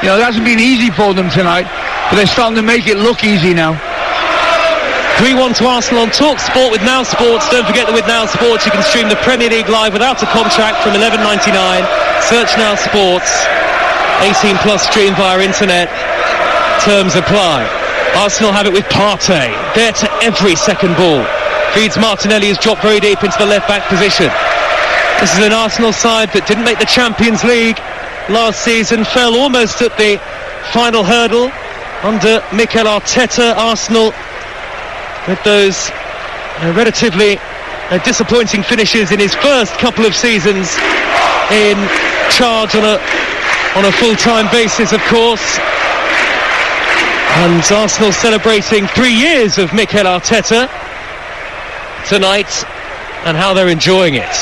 You know, it hasn't been easy for them tonight, but they're starting to make it look easy now. 3-1 to Arsenal on Talksport with Now Sports. Don't forget that with Now Sports you can stream the Premier League live without a contract from $11.99. Search Now Sports. 18 plus stream via internet. Terms apply. Arsenal have it with Partey. There to every second ball. Feeds Martinelli, has dropped very deep into the left back position. This is an Arsenal side that didn't make the Champions League last season. Fell almost at the final hurdle under Mikel Arteta. Arsenal with those relatively disappointing finishes in his first couple of seasons in charge on a full-time basis, of course. And Arsenal celebrating 3 years of Mikel Arteta tonight, and how they're enjoying it.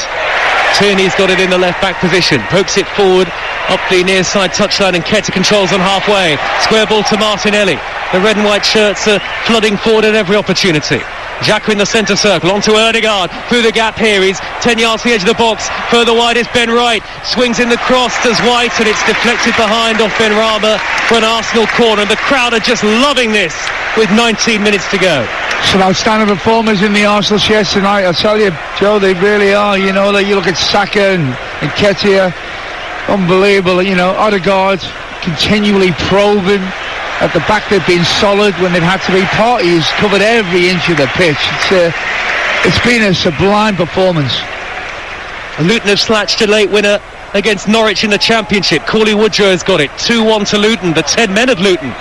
Tierney's got it in the left-back position, pokes it forward up the near side touchline, and Nketiah controls on halfway. Square ball to Martinelli. The red and white shirts are flooding forward at every opportunity. Xhaka in the centre circle, onto Ødegaard, through the gap here, he's 10 yards to the edge of the box, further wide is Ben Wright, swings in the cross, does White, and it's deflected behind off Ben Rama for an Arsenal corner, and the crowd are just loving this with 19 minutes to go. Some outstanding performers in the Arsenal sheds tonight, I tell you, Joe, they really are. You know, you look at Saka and Nketiah, unbelievable. You know, Ødegaard continually probing. At the back they've been solid when they've had to be. Parties covered every inch of the pitch. It's been a sublime performance. Luton have snatched a late winner against Norwich in the Championship. Cauley Woodrow has got it, 2-1 to Luton, the 10 men of Luton.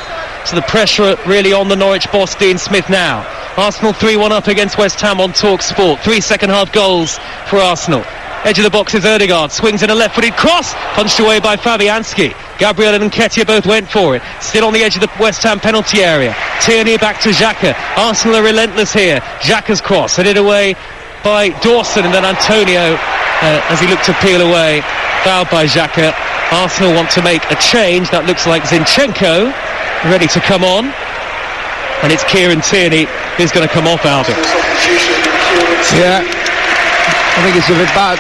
So the pressure really on the Norwich boss, Dean Smith now. Arsenal 3-1 up against West Ham on Talksport. 3 second half goals for Arsenal. Edge of the box is Ødegaard, swings in a left-footed cross, punched away by Fabianski. Gabriel and Nketiah both went for it. Still on the edge of the West Ham penalty area. Tierney back to Xhaka. Arsenal are relentless here. Xhaka's cross, headed away by Dawson, and then Antonio, as he looked to peel away, fouled by Xhaka. Arsenal want to make a change. That looks like Zinchenko ready to come on. And it's Kieran Tierney who's going to come off, Alvin. Yeah. I think it's a bit bad.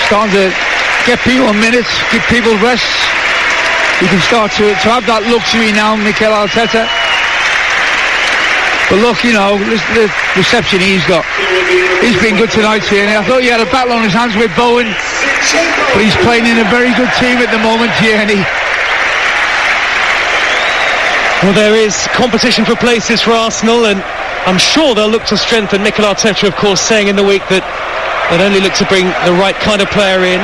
Starting to get people minutes, give people rest. You can start to have that luxury now, Mikel Arteta. But look, you know, the reception he's got. He's been good tonight, Tierney. I thought he had a battle on his hands with Bowen, but he's playing in a very good team at the moment, Tierney. Well, there is competition for places for Arsenal, and I'm sure they'll look to strengthen. Mikel Arteta, of course, saying in the week that they'll only look to bring the right kind of player in.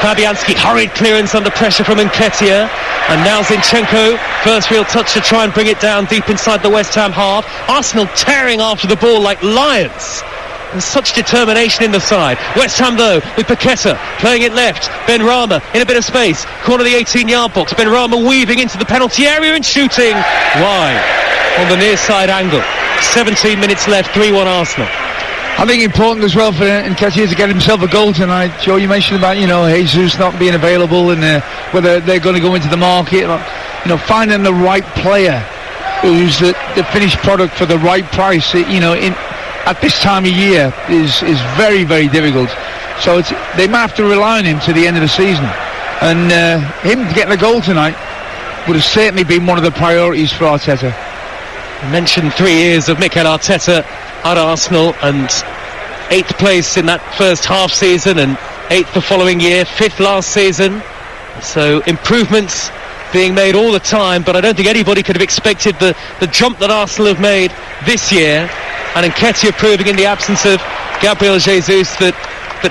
Fabianski, hurried clearance under pressure from Nketiah, and now Zinchenko, first real touch to try and bring it down deep inside the West Ham half. Arsenal tearing after the ball like lions. There's such determination in the side. West Ham, though, with Paqueta playing it left. Ben Rama in a bit of space. Corner of the 18-yard box. Ben Rama weaving into the penalty area and shooting wide on the near side angle. 17 minutes left, 3-1 Arsenal. I think important as well for Nketiah to get himself a goal tonight. Joe, you mentioned about, you know, Jesus not being available and whether they're going to go into the market. You know, finding the right player who's the finished product for the right price, you know, at this time of year is very, very difficult. So they might have to rely on him to the end of the season. And him getting a goal tonight would have certainly been one of the priorities for Arteta. You mentioned 3 years of Mikel Arteta at Arsenal, and 8th place in that first half season and 8th the following year, 5th last season. So improvements being made all the time, but I don't think anybody could have expected the jump that Arsenal have made this year. And Nketiah proving in the absence of Gabriel Jesus that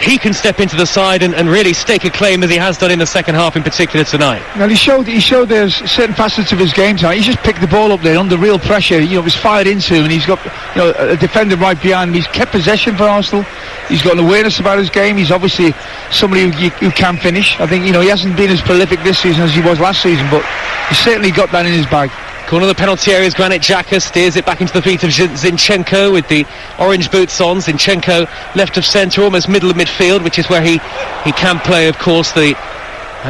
he can step into the side and really stake a claim, as he has done in the second half in particular tonight. Well, he showed there's certain facets of his game tonight. He just picked the ball up there under real pressure. It was fired into him, and he's got a defender right behind him. He's kept possession for Arsenal. He's got an awareness about his game. He's obviously somebody who can finish. I think he hasn't been as prolific this season as he was last season, but he's certainly got that in his bag. Corner of the penalty area is Granit Xhaka, steers it back into the feet of Zinchenko with the orange boots on. Zinchenko left of centre, almost middle of midfield, which is where he can play, of course, the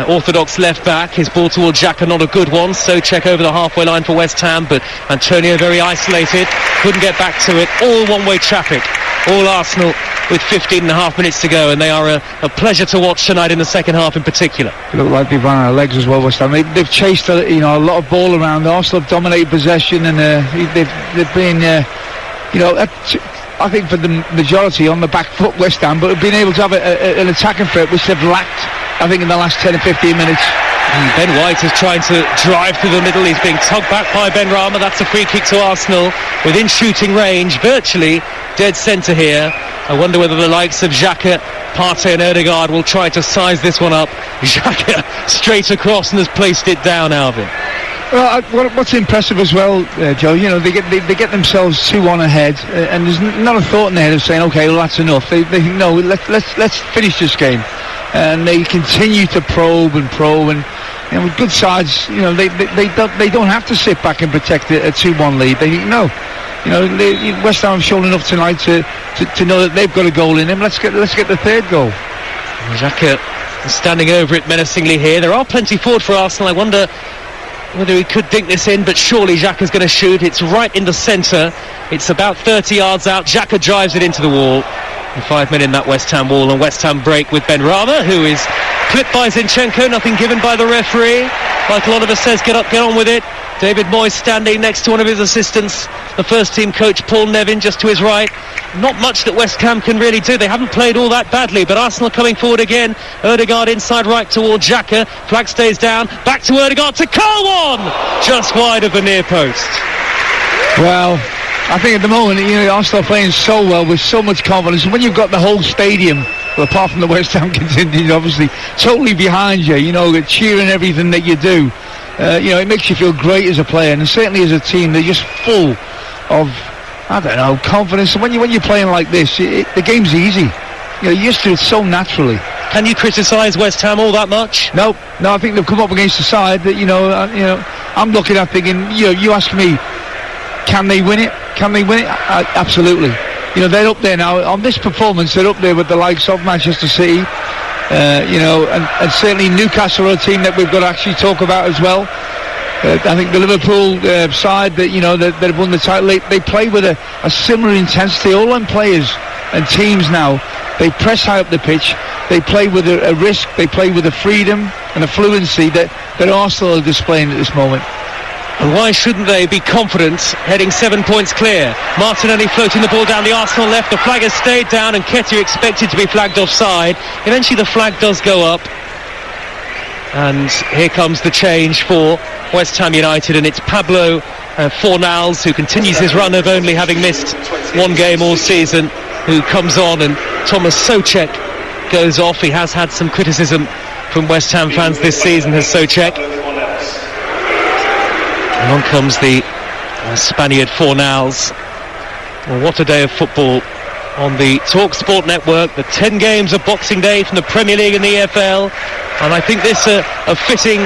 orthodox left back. His ball towards Xhaka, not a good one. Souček over the halfway line for West Ham, but Antonio very isolated, couldn't get back to it. All one-way traffic, all Arsenal with 15 and a half minutes to go, and they are a pleasure to watch tonight in the second half in particular. They look like they've run out of legs as well, West Ham. They've chased a lot of ball around. Arsenal have dominated possession, and they've been I think for the majority on the back foot, West Ham, but have been able to have an attacking threat which they've lacked, I think, in the last 10 or 15 minutes. Ben White is trying to drive through the middle. He's being tugged back by Ben Rama. That's a free kick to Arsenal within shooting range, virtually dead centre here. I wonder whether the likes of Xhaka, Partey and Ødegaard will try to size this one up. Xhaka straight across and has placed it down, Alvin. Well, what's impressive as well, Joe, they get themselves 2-1 ahead, and there's not a thought in their head of saying, okay, well, that's enough. They think, no, let's finish this game. And they continue to probe, and with good sides, they don't have to sit back and protect a 2-1 lead. They think, no, West Ham have shown enough tonight to know that they've got a goal in them. Let's get the third goal. Xhaka standing over it menacingly here. There are plenty forward for Arsenal. I wonder whether he could dink this in, but surely Xhaka's going to shoot. It's right in the centre. It's about 30 yards out. Xhaka drives it into the wall. And 5 men in that West Ham wall, and West Ham break with Ben Rama, who is clipped by Zinchenko. Nothing given by the referee. Like a lot of us says, get up, get on with it. David Moyes standing next to one of his assistants, the first team coach Paul Nevin, just to his right. Not much that West Ham can really do. They haven't played all that badly, but Arsenal coming forward again. Ødegaard inside right towards Xhaka. Flag stays down. Back to Ødegaard to curl one! Just wide of the near post. Well, I think at the moment, Arsenal are playing so well with so much confidence. And when you've got the whole stadium, well, apart from the West Ham contingent, obviously, totally behind you, cheering everything that you do, it makes you feel great as a player. And certainly as a team, they're just full of, confidence. And when you're playing like this, the game's easy. You're used to it so naturally. Can you criticise West Ham all that much? No, I think they've come up against a side that, I'm looking at thinking, you ask me, can they win it? Absolutely. They're up there now. On this performance, they're up there with the likes of Manchester City, and certainly Newcastle are a team that we've got to actually talk about as well. I think the Liverpool side that have won the title, they play with a similar intensity. All them players and teams now, they press high up the pitch. They play with a risk. They play with a freedom and a fluency that Arsenal are displaying at this moment. And why shouldn't they be confident, heading 7 points clear? Martinelli floating the ball down the Arsenal left. The flag has stayed down, and Nketiah expected to be flagged offside. Eventually the flag does go up. And here comes the change for West Ham United, and it's Pablo Fornals, who continues his run of only having missed one game all season, who comes on, and Thomas Souček goes off. He has had some criticism from West Ham fans this season, has Souček. And on comes the Spaniard Fornals. Well, what a day of football on the Talksport network. The 10 games of Boxing Day from the Premier League and the EFL. And I think this a fitting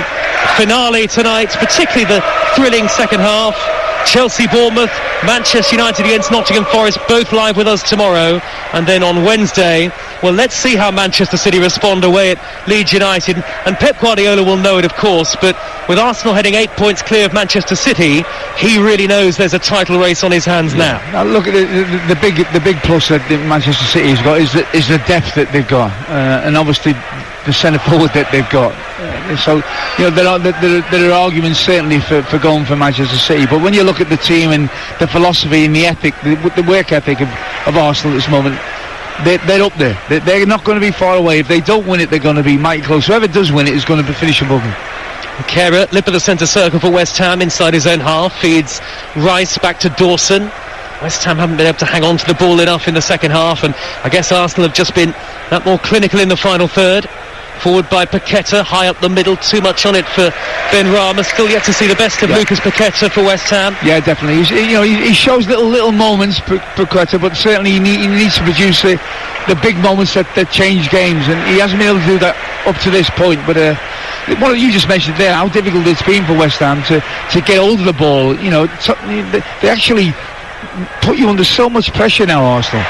finale tonight, particularly the thrilling second half. Chelsea, Bournemouth, Manchester United against Nottingham Forest, both live with us tomorrow. And then on Wednesday, well, let's see how Manchester City respond away at Leeds United. And Pep Guardiola will know it, of course, but with Arsenal heading 8 points clear of Manchester City, he really knows there's a title race on his hands now. Now look at the big plus that Manchester City has got is the depth that they've got, and obviously the centre forward that they've got. So there are arguments certainly for going for Manchester City, but when you look at the team and the philosophy and the ethic, the work ethic of Arsenal at this moment, they're up there. They're not going to be far away. If they don't win it, they're going to be mighty close. Whoever does win it is going to finish above them. Kehrer, lip of the centre circle for West Ham, inside his own half, feeds Rice back to Dawson. West Ham haven't been able to hang on to the ball enough in the second half, and I guess Arsenal have just been that more clinical in the final third. Forward by Paqueta, high up the middle, too much on it for Benrahma. Still yet to see the best of Lucas Paqueta for West Ham. Yeah, definitely. He shows little moments, Paqueta, but certainly he needs to produce the big moments that change games, and he hasn't been able to do that up to this point. But what you just mentioned there, how difficult it's been for West Ham to get hold of the ball. They actually put you under so much pressure now, Arsenal.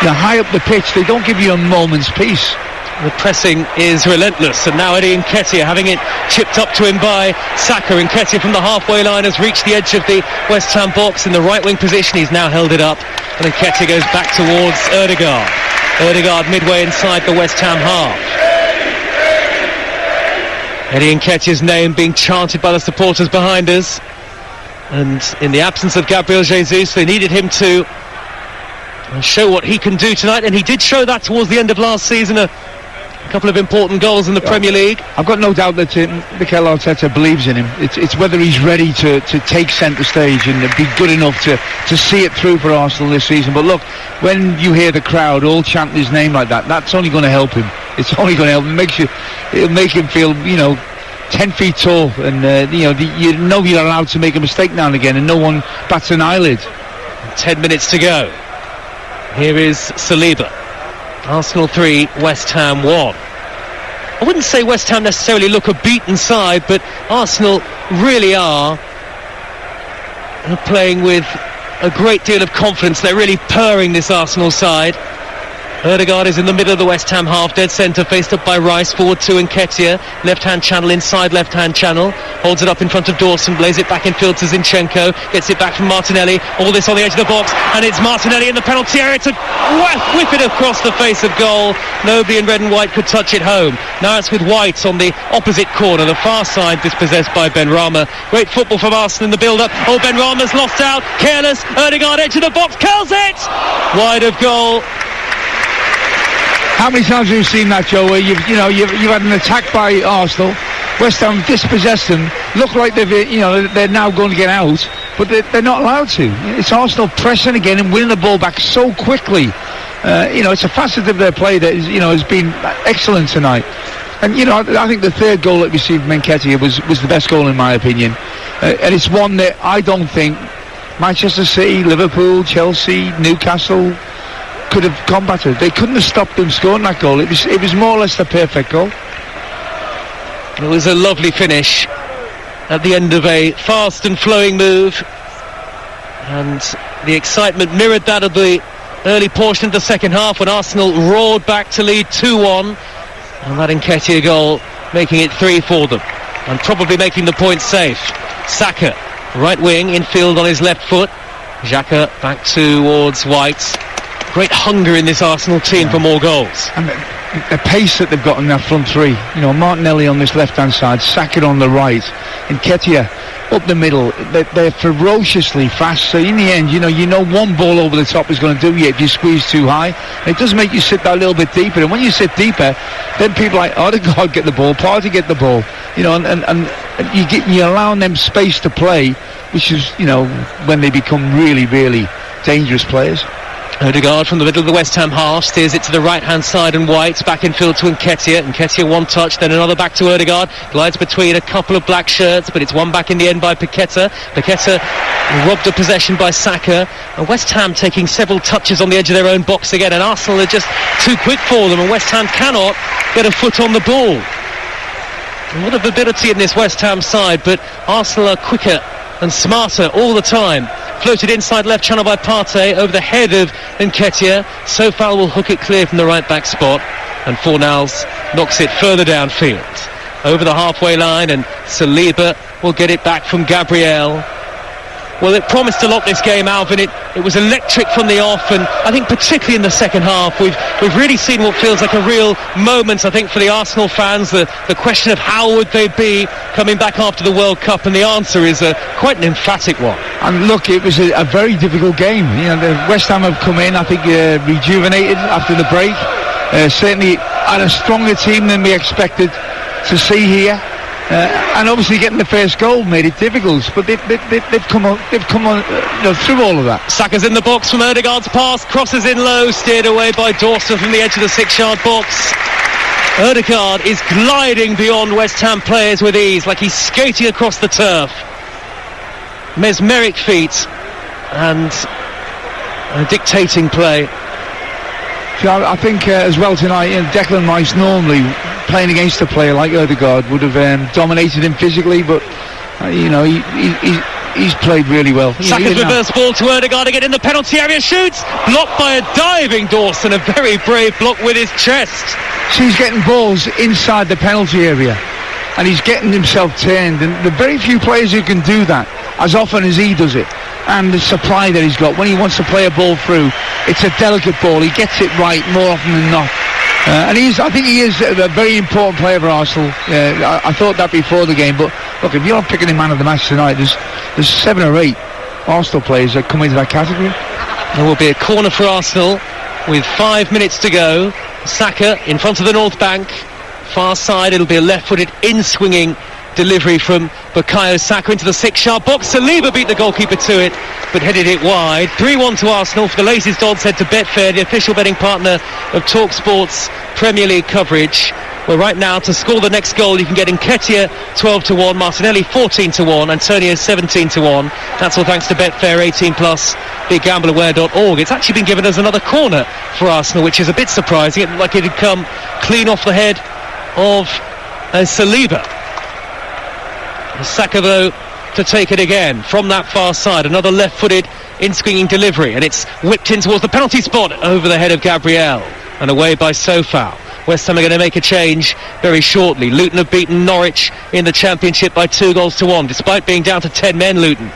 High up the pitch, they don't give you a moment's peace. The pressing is relentless, and now Eddie Nketiah having it chipped up to him by Saka. Nketiah from the halfway line has reached the edge of the West Ham box in the right wing position. He's now held it up, and Nketiah goes back towards Ødegaard. Ødegaard midway inside the West Ham half. Eddie Nketiah's name being chanted by the supporters behind us, and in the absence of Gabriel Jesus, they needed him to show what he can do tonight, and he did show that towards the end of last season. A couple of important goals in the Premier League. I've got no doubt that Mikel Arteta believes in him. It's whether he's ready to take centre stage and be good enough to see it through for Arsenal this season. But look, when you hear the crowd all chant his name like that, that's only going to help him. It's only going to help him. It'll make him feel 10 feet tall, and you're allowed to make a mistake now and again, and no one bats an eyelid. 10 minutes to go. Here is Saliba. Arsenal 3, West Ham 1. I wouldn't say West Ham necessarily look a beaten side, but Arsenal really are playing with a great deal of confidence. They're really purring, this Arsenal side. Ødegaard is in the middle of the West Ham half, dead centre, faced up by Rice, forward to Nketiah, left-hand channel, inside left-hand channel, holds it up in front of Dawson, blaze it back in field to Zinchenko, gets it back from Martinelli, all this on the edge of the box, and it's Martinelli in the penalty area to whip it across the face of goal. Nobody in red and white could touch it home. Now it's with White on the opposite corner, the far side dispossessed by Benrahma. Great football from Arsenal in the build-up. Oh, Benrahma's lost out, careless, Ødegaard edge of the box, curls it! Wide of goal. How many times have you seen that, Joe, where you've had an attack by Arsenal, West Ham dispossessed them, look like they're now going to get out, but they're not allowed to. It's Arsenal pressing again and winning the ball back so quickly. It's a facet of their play that has been excellent tonight. And I think the third goal that we received from Nketiah was the best goal in my opinion, and it's one that I don't think Manchester City, Liverpool, Chelsea, Newcastle could have combated. They couldn't have stopped them scoring that goal. It was more or less the perfect goal. It was a lovely finish at the end of a fast and flowing move, and the excitement mirrored that of the early portion of the second half when Arsenal roared back to lead 2-1, and that Nketiah goal making it 3 for them and probably making the point safe. Saka, right wing, infield on his left foot. Xhaka back towards White. Great hunger in this Arsenal team for more goals. And the pace that they've got in that front three. Martinelli on this left-hand side, Saka on the right, and Nketiah up the middle. They're ferociously fast. So in the end, one ball over the top is going to do you if you squeeze too high. And it does make you sit that little bit deeper. And when you sit deeper, then people like Ødegaard get the ball, Partey get the ball. And you're allowing them space to play, which is when they become really, really dangerous players. Ødegaard from the middle of the West Ham half steers it to the right hand side, and White back in field to Nketiah. Nketiah one touch, then another back to Ødegaard, glides between a couple of black shirts, but it's won back in the end by Paqueta. Paqueta robbed of possession by Saka, and West Ham taking several touches on the edge of their own box again, and Arsenal are just too quick for them, and West Ham cannot get a foot on the ball. A lot of ability in this West Ham side, but Arsenal are quicker and smarter all the time. Floated inside left channel by Partey over the head of Nketiah. Sofal will hook it clear from the right back spot, and Fornals knocks it further downfield over the halfway line, and Saliba will get it back from Gabriel. Well, it promised to lock this game, Alvin. It was electric from the off, and I think particularly in the second half we've really seen what feels like a real moment, I think, for the Arsenal fans. The question of how would they be coming back after the World Cup, and the answer is quite an emphatic one. And look, it was a very difficult game. You know, the West Ham have come in, I think, rejuvenated after the break. Certainly had a stronger team than we expected to see here. And obviously getting the first goal made it difficult, but they've come on through all of that. Saka's in the box from Ødegaard's pass, crosses in low, steered away by Dawson from the edge of the 6-yard box. Ødegaard is gliding beyond West Ham players with ease, like he's skating across the turf. Mesmeric feet and dictating play. So I think as well tonight, Declan Rice normally playing against a player like Ødegaard would have dominated him physically, but he's played really well. Saka's reverse ball to Ødegaard again in the penalty area, shoots, blocked by a diving Dawson, a very brave block with his chest. So he's getting balls inside the penalty area and he's getting himself turned, and the very few players who can do that as often as he does it, and the supply that he's got when he wants to play a ball through, it's a delicate ball, he gets it right more often than not. And I think he is a very important player for Arsenal. I thought that before the game, but look, if you're picking a man of the match tonight, there's 7 or 8 Arsenal players that come into that category. There will be a corner for Arsenal with 5 minutes to go. Saka in front of the North Bank, far side, it'll be a left-footed in-swinging delivery from Bukayo Saka into the 6-yard box. Saliba beat the goalkeeper to it, but headed it wide. 3-1 to Arsenal for the latest odds head to Betfair, the official betting partner of Talksport's Premier League coverage. Well, right now, to score the next goal, you can get Nketiah 12-1, Martinelli 14-1, Antonio 17-1. That's all thanks to Betfair 18+, BigGambleAware.org. It's actually been given as another corner for Arsenal, which is a bit surprising. It looked like it had come clean off the head of Saliba. Saka, though, to take it again from that far side. Another left-footed in-swinging delivery, and it's whipped in towards the penalty spot over the head of Gabriel and away by Sofal. West Ham are going to make a change very shortly. Luton have beaten Norwich in the Championship by 2-1, despite being down to 10 men, Luton.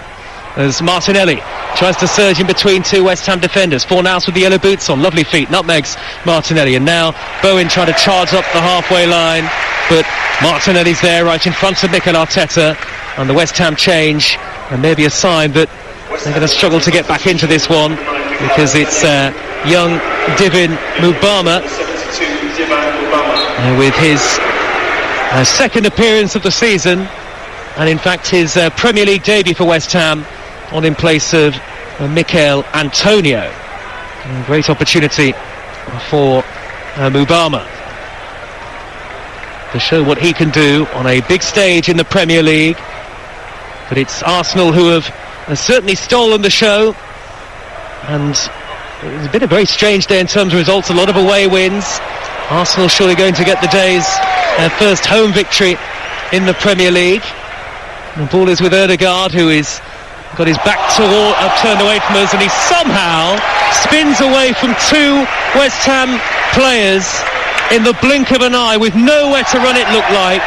As Martinelli tries to surge in between 2 West Ham defenders. Fornals with the yellow boots on, lovely feet, nutmegs Martinelli, and now Bowen trying to charge up the halfway line, but Martinelli's there right in front of Mikel Arteta, and the West Ham change, and maybe a sign that they're going to struggle to get back into this one, because it's young Divin Mubama with his second appearance of the season, and in fact his Premier League debut for West Ham, on in place of Mikel Antonio. A great opportunity for Mubama to show what he can do on a big stage in the Premier League. But it's Arsenal who have certainly stolen the show, and it's been a very strange day in terms of results. A lot of away wins. Arsenal surely going to get the day's first home victory in the Premier League. The ball is with Ødegaard, who is got his back turned away from us, and he somehow spins away from 2 West Ham players in the blink of an eye with nowhere to run, it looked like.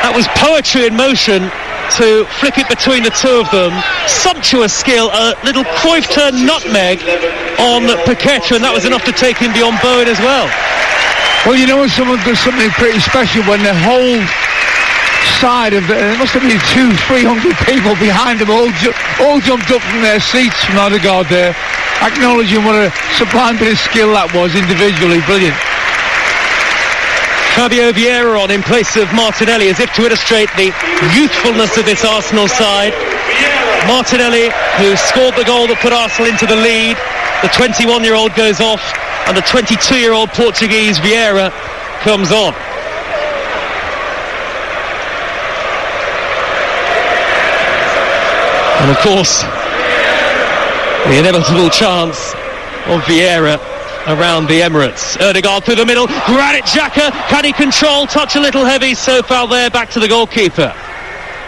That was poetry in motion to flick it between the 2 of them. Sumptuous skill, a little Cruyff turn nutmeg on Paqueta, and that was enough to take him beyond Bowen as well. Well, you know when someone does something pretty special, when the whole side of there must have been 200-300 people behind them, all jumped up from their seats from Ødegaard there, acknowledging what a sublime bit of skill that was individually. Brilliant. Fabio Vieira on in place of Martinelli, as if to illustrate the youthfulness of this Arsenal side. Martinelli, who scored the goal that put Arsenal into the lead, the 21-year-old goes off, and the 22-year-old Portuguese Vieira comes on. And of course, the inevitable chance of Vieira around the Emirates. Ødegaard through the middle, Granit Xhaka, can he control? Touch a little heavy, so far there, back to the goalkeeper.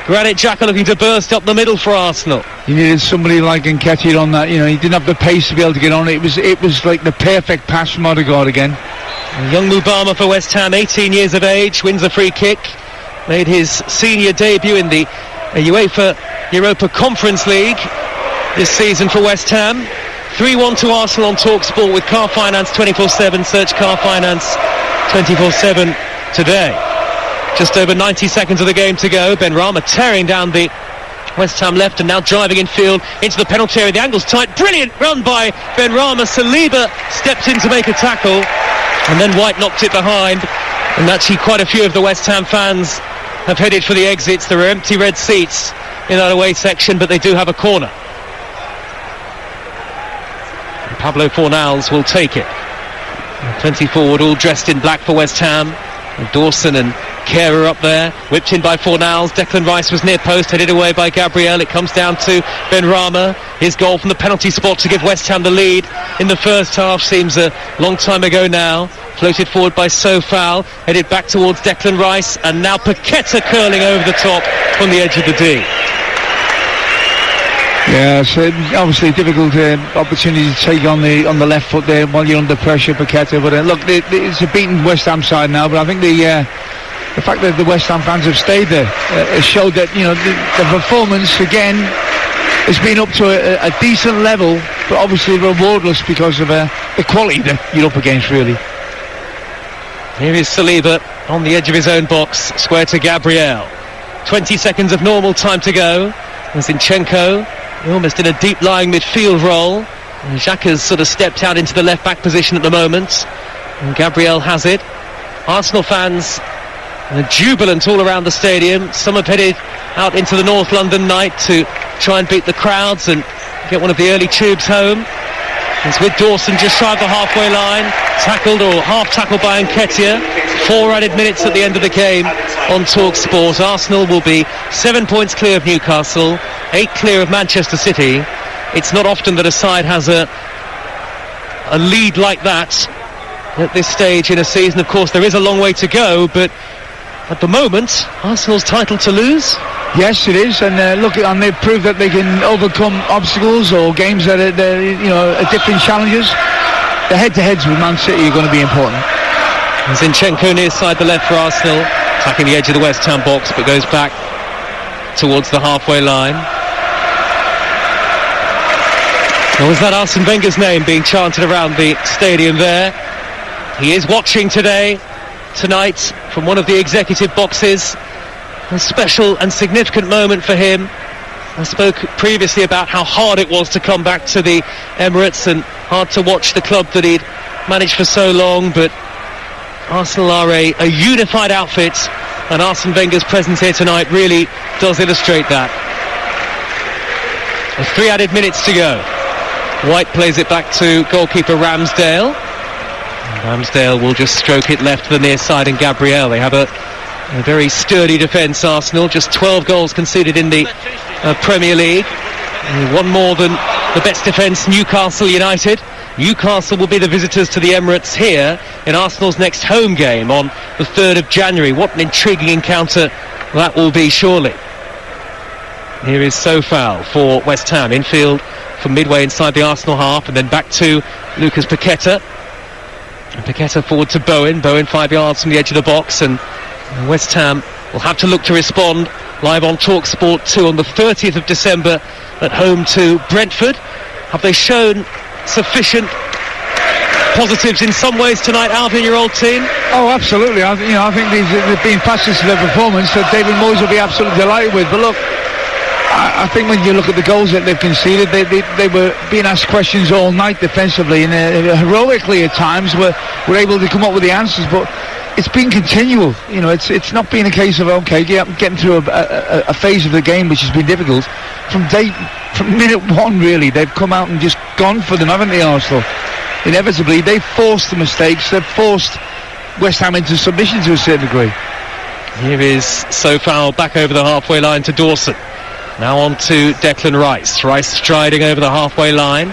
Granit Xhaka looking to burst up the middle for Arsenal. He needed somebody like Nketiah on that, he didn't have the pace to be able to get on it. It was like the perfect pass from Ødegaard again. Young Mubama for West Ham, 18 years of age, wins a free kick. Made his senior debut in the a UEFA Europa Conference League this season for West Ham. 3-1 to Arsenal on Talksport with Car Finance 24/7. Search Car Finance 24/7 today. Just over 90 seconds of the game to go. Benrahma tearing down the West Ham left and now driving in field into the penalty area. The angle's tight. Brilliant run by Benrahma. Saliba stepped in to make a tackle, and then White knocked it behind. And actually quite a few of the West Ham fans have headed for the exits. There are empty red seats in that away section, but they do have a corner. And Pablo Fornals will take it. 20 forward, all dressed in black for West Ham. And Dawson and Kehrer up there, whipped in by Fornals. Declan Rice was near post, headed away by Gabriel. It comes down to Benrahma. His goal from the penalty spot to give West Ham the lead in the first half seems a long time ago now. Floated forward by Sofal, headed back towards Declan Rice, and now Paqueta curling over the top from the edge of the D. Yeah, it's obviously a difficult opportunity to take on the left foot there while you're under pressure, Paqueta. But look, it's a beaten West Ham side now. But I think the fact that the West Ham fans have stayed there has showed that the performance again has been up to a decent level, but obviously rewardless because of the quality that you're up against, really. Here is Saliba on the edge of his own box, square to Gabriel. 20 seconds of normal time to go. And Zinchenko almost in a deep-lying midfield role. And Xhaka's sort of stepped out into the left-back position at the moment. And Gabriel has it. Arsenal fans are jubilant all around the stadium. Some have headed out into the North London night to try and beat the crowds and get one of the early tubes home. It's with Dawson just shy of the halfway line, tackled or half-tackled by Nketiah. 4 added minutes at the end of the game on Talksport. Arsenal will be 7 points clear of Newcastle, 8 clear of Manchester City. It's not often that a side has a lead like that at this stage in a season. Of course, there is a long way to go, but at the moment, Arsenal's title to lose. Yes, it is, and and they've proved that they can overcome obstacles or games that are different challenges. The head-to-heads with Man City are going to be important. Zinchenko near side the left for Arsenal, attacking the edge of the West Ham box, but goes back towards the halfway line. Or was that Arsene Wenger's name being chanted around the stadium there? He is watching tonight from one of the executive boxes. A special and significant moment for him. I spoke previously about how hard it was to come back to the Emirates and hard to watch the club that he'd managed for so long, but Arsenal are a unified outfit, and Arsene Wenger's presence here tonight really does illustrate that. With 3 added minutes to go. White plays it back to goalkeeper Ramsdale. And Ramsdale will just stroke it left to the near side, and Gabriel. They have a very sturdy defence, Arsenal. Just 12 goals conceded in the Premier League. One more than the best defence, Newcastle United. Newcastle will be the visitors to the Emirates here in Arsenal's next home game on the 3rd of January. What an intriguing encounter that will be, surely. Here is Sofal for West Ham. Infield from midway inside the Arsenal half, and then back to Lucas Paqueta. And Paqueta forward to Bowen. Bowen 5 yards from the edge of the box, and West Ham will have to look to respond live on Talksport 2 on the 30th of December at home to Brentford. Have they shown sufficient positives in some ways tonight, Alvin, your old team? Oh, absolutely. I think they've been facets of their performance that David Moyes will be absolutely delighted with. But look, I think when you look at the goals that they've conceded, they were being asked questions all night defensively, and heroically at times were able to come up with the answers. But it's been continual. It's not been a case of getting through a phase of the game which has been difficult. From minute one, really, they've come out and just gone for them, haven't they, Arsenal? Inevitably, they've forced the mistakes. They've forced West Ham into submission to a certain degree. Here is Sofal back over the halfway line to Dawson. Now on to Declan Rice. Rice striding over the halfway line.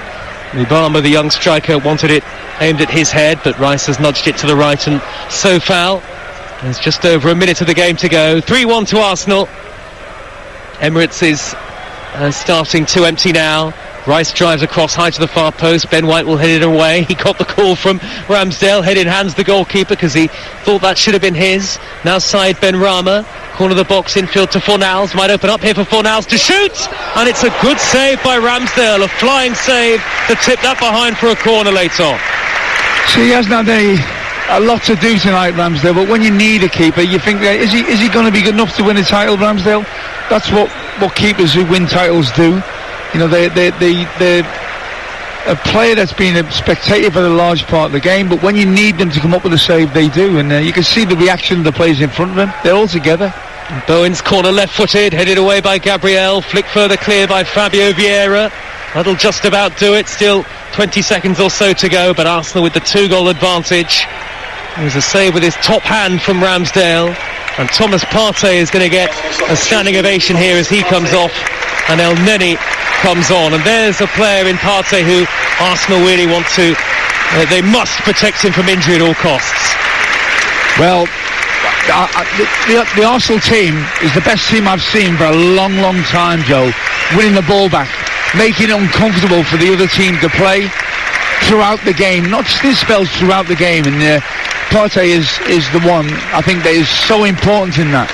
Mubama, the young striker, wanted it aimed at his head, but Rice has nudged it to the right, and Sofal. There's just over a minute of the game to go. 3-1 to Arsenal. Emirates is starting to empty now. Rice drives across high to the far post. Ben White will head it away. He got the call from Ramsdale. Head in hands the goalkeeper because he thought that should have been his. Now side Ben Rama. Corner of the box infield to Fornals. Might open up here for Fornals to shoot. And it's a good save by Ramsdale. A flying save to tip that behind for a corner later on. So he hasn't had a lot to do tonight, Ramsdale, but when you need a keeper, you think, is he going to be good enough to win a title, Ramsdale? That's what keepers who win titles do. You know, they're a player that's been a spectator for the large part of the game, but when you need them to come up with a save, they do, and you can see the reaction of the players in front of them. They're all together. Bowen's corner left-footed, headed away by Gabriel, flick further clear by Fabio Vieira. That'll just about do it. Still 20 seconds or so to go, but Arsenal with the 2-goal advantage. There's a save with his top hand from Ramsdale, and Thomas Partey is going to get a standing ovation here as he comes off and El Neni comes on. And there's a player in Partey who Arsenal really want to, they must protect him from injury at all costs. Well, the Arsenal team is the best team I've seen for a long, long time, Joe. Winning the ball back, making it uncomfortable for the other team to play throughout the game, not just in spells, throughout the game. And Partey is the one, I think, that is so important in that.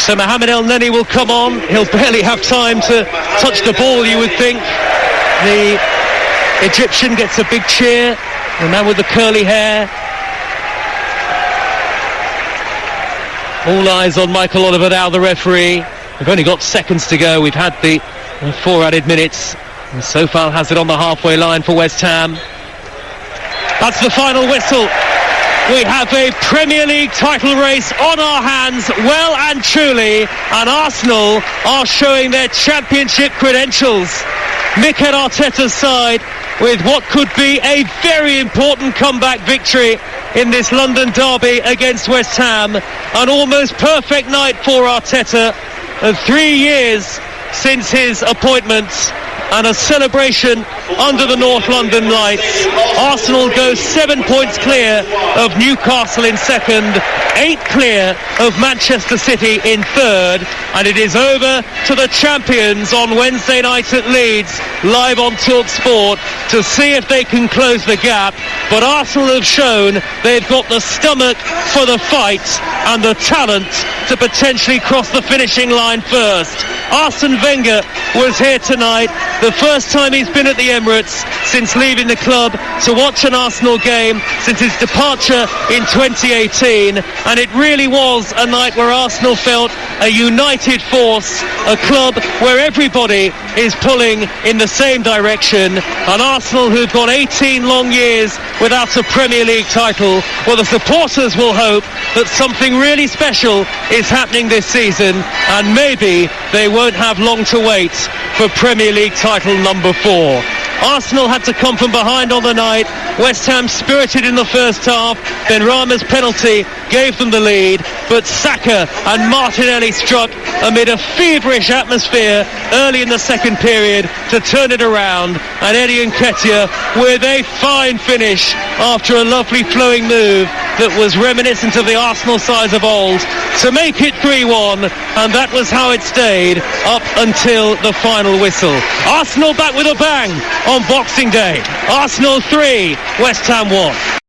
So Mohamed El Neni will come on. He'll barely have time to touch the ball, you would think. The Egyptian gets a big cheer. The man with the curly hair. All eyes on Michael Oliver now, the referee. We've only got seconds to go. We've had the 4 added minutes. And so far has it on the halfway line for West Ham. That's the final whistle. We have a Premier League title race on our hands, well and truly, and Arsenal are showing their championship credentials. Mikel Arteta's side with what could be a very important comeback victory in this London derby against West Ham. An almost perfect night for Arteta. 3 years since his appointment, and a celebration under the North London lights. Arsenal go 7 points clear of Newcastle in second, 8 clear of Manchester City in third, and it is over to the champions on Wednesday night at Leeds, live on Talksport, to see if they can close the gap. But Arsenal have shown they've got the stomach for the fight and the talent to potentially cross the finishing line first. Arsene Wenger was here tonight, the first time he's been at the Emirates since leaving the club to watch an Arsenal game since his departure in 2018, and it really was a night where Arsenal felt a united force, a club where everybody is pulling in the same direction. And Arsenal, who've gone 18 long years without a Premier League title, well, the supporters will hope that something really special is happening this season, and maybe they won't have long to wait for Premier League title number 4. Arsenal had to come from behind on the night. West Ham spirited in the first half. Benrahma's penalty gave them the lead, but Saka and Martinelli struck amid a feverish atmosphere early in the second period to turn it around, and Eddie Nketiah with a fine finish after a lovely flowing move that was reminiscent of the Arsenal sides of old to make it 3-1, and that was how it stayed up until the final whistle. Arsenal back with a bang on Boxing Day. Arsenal 3, West Ham 1.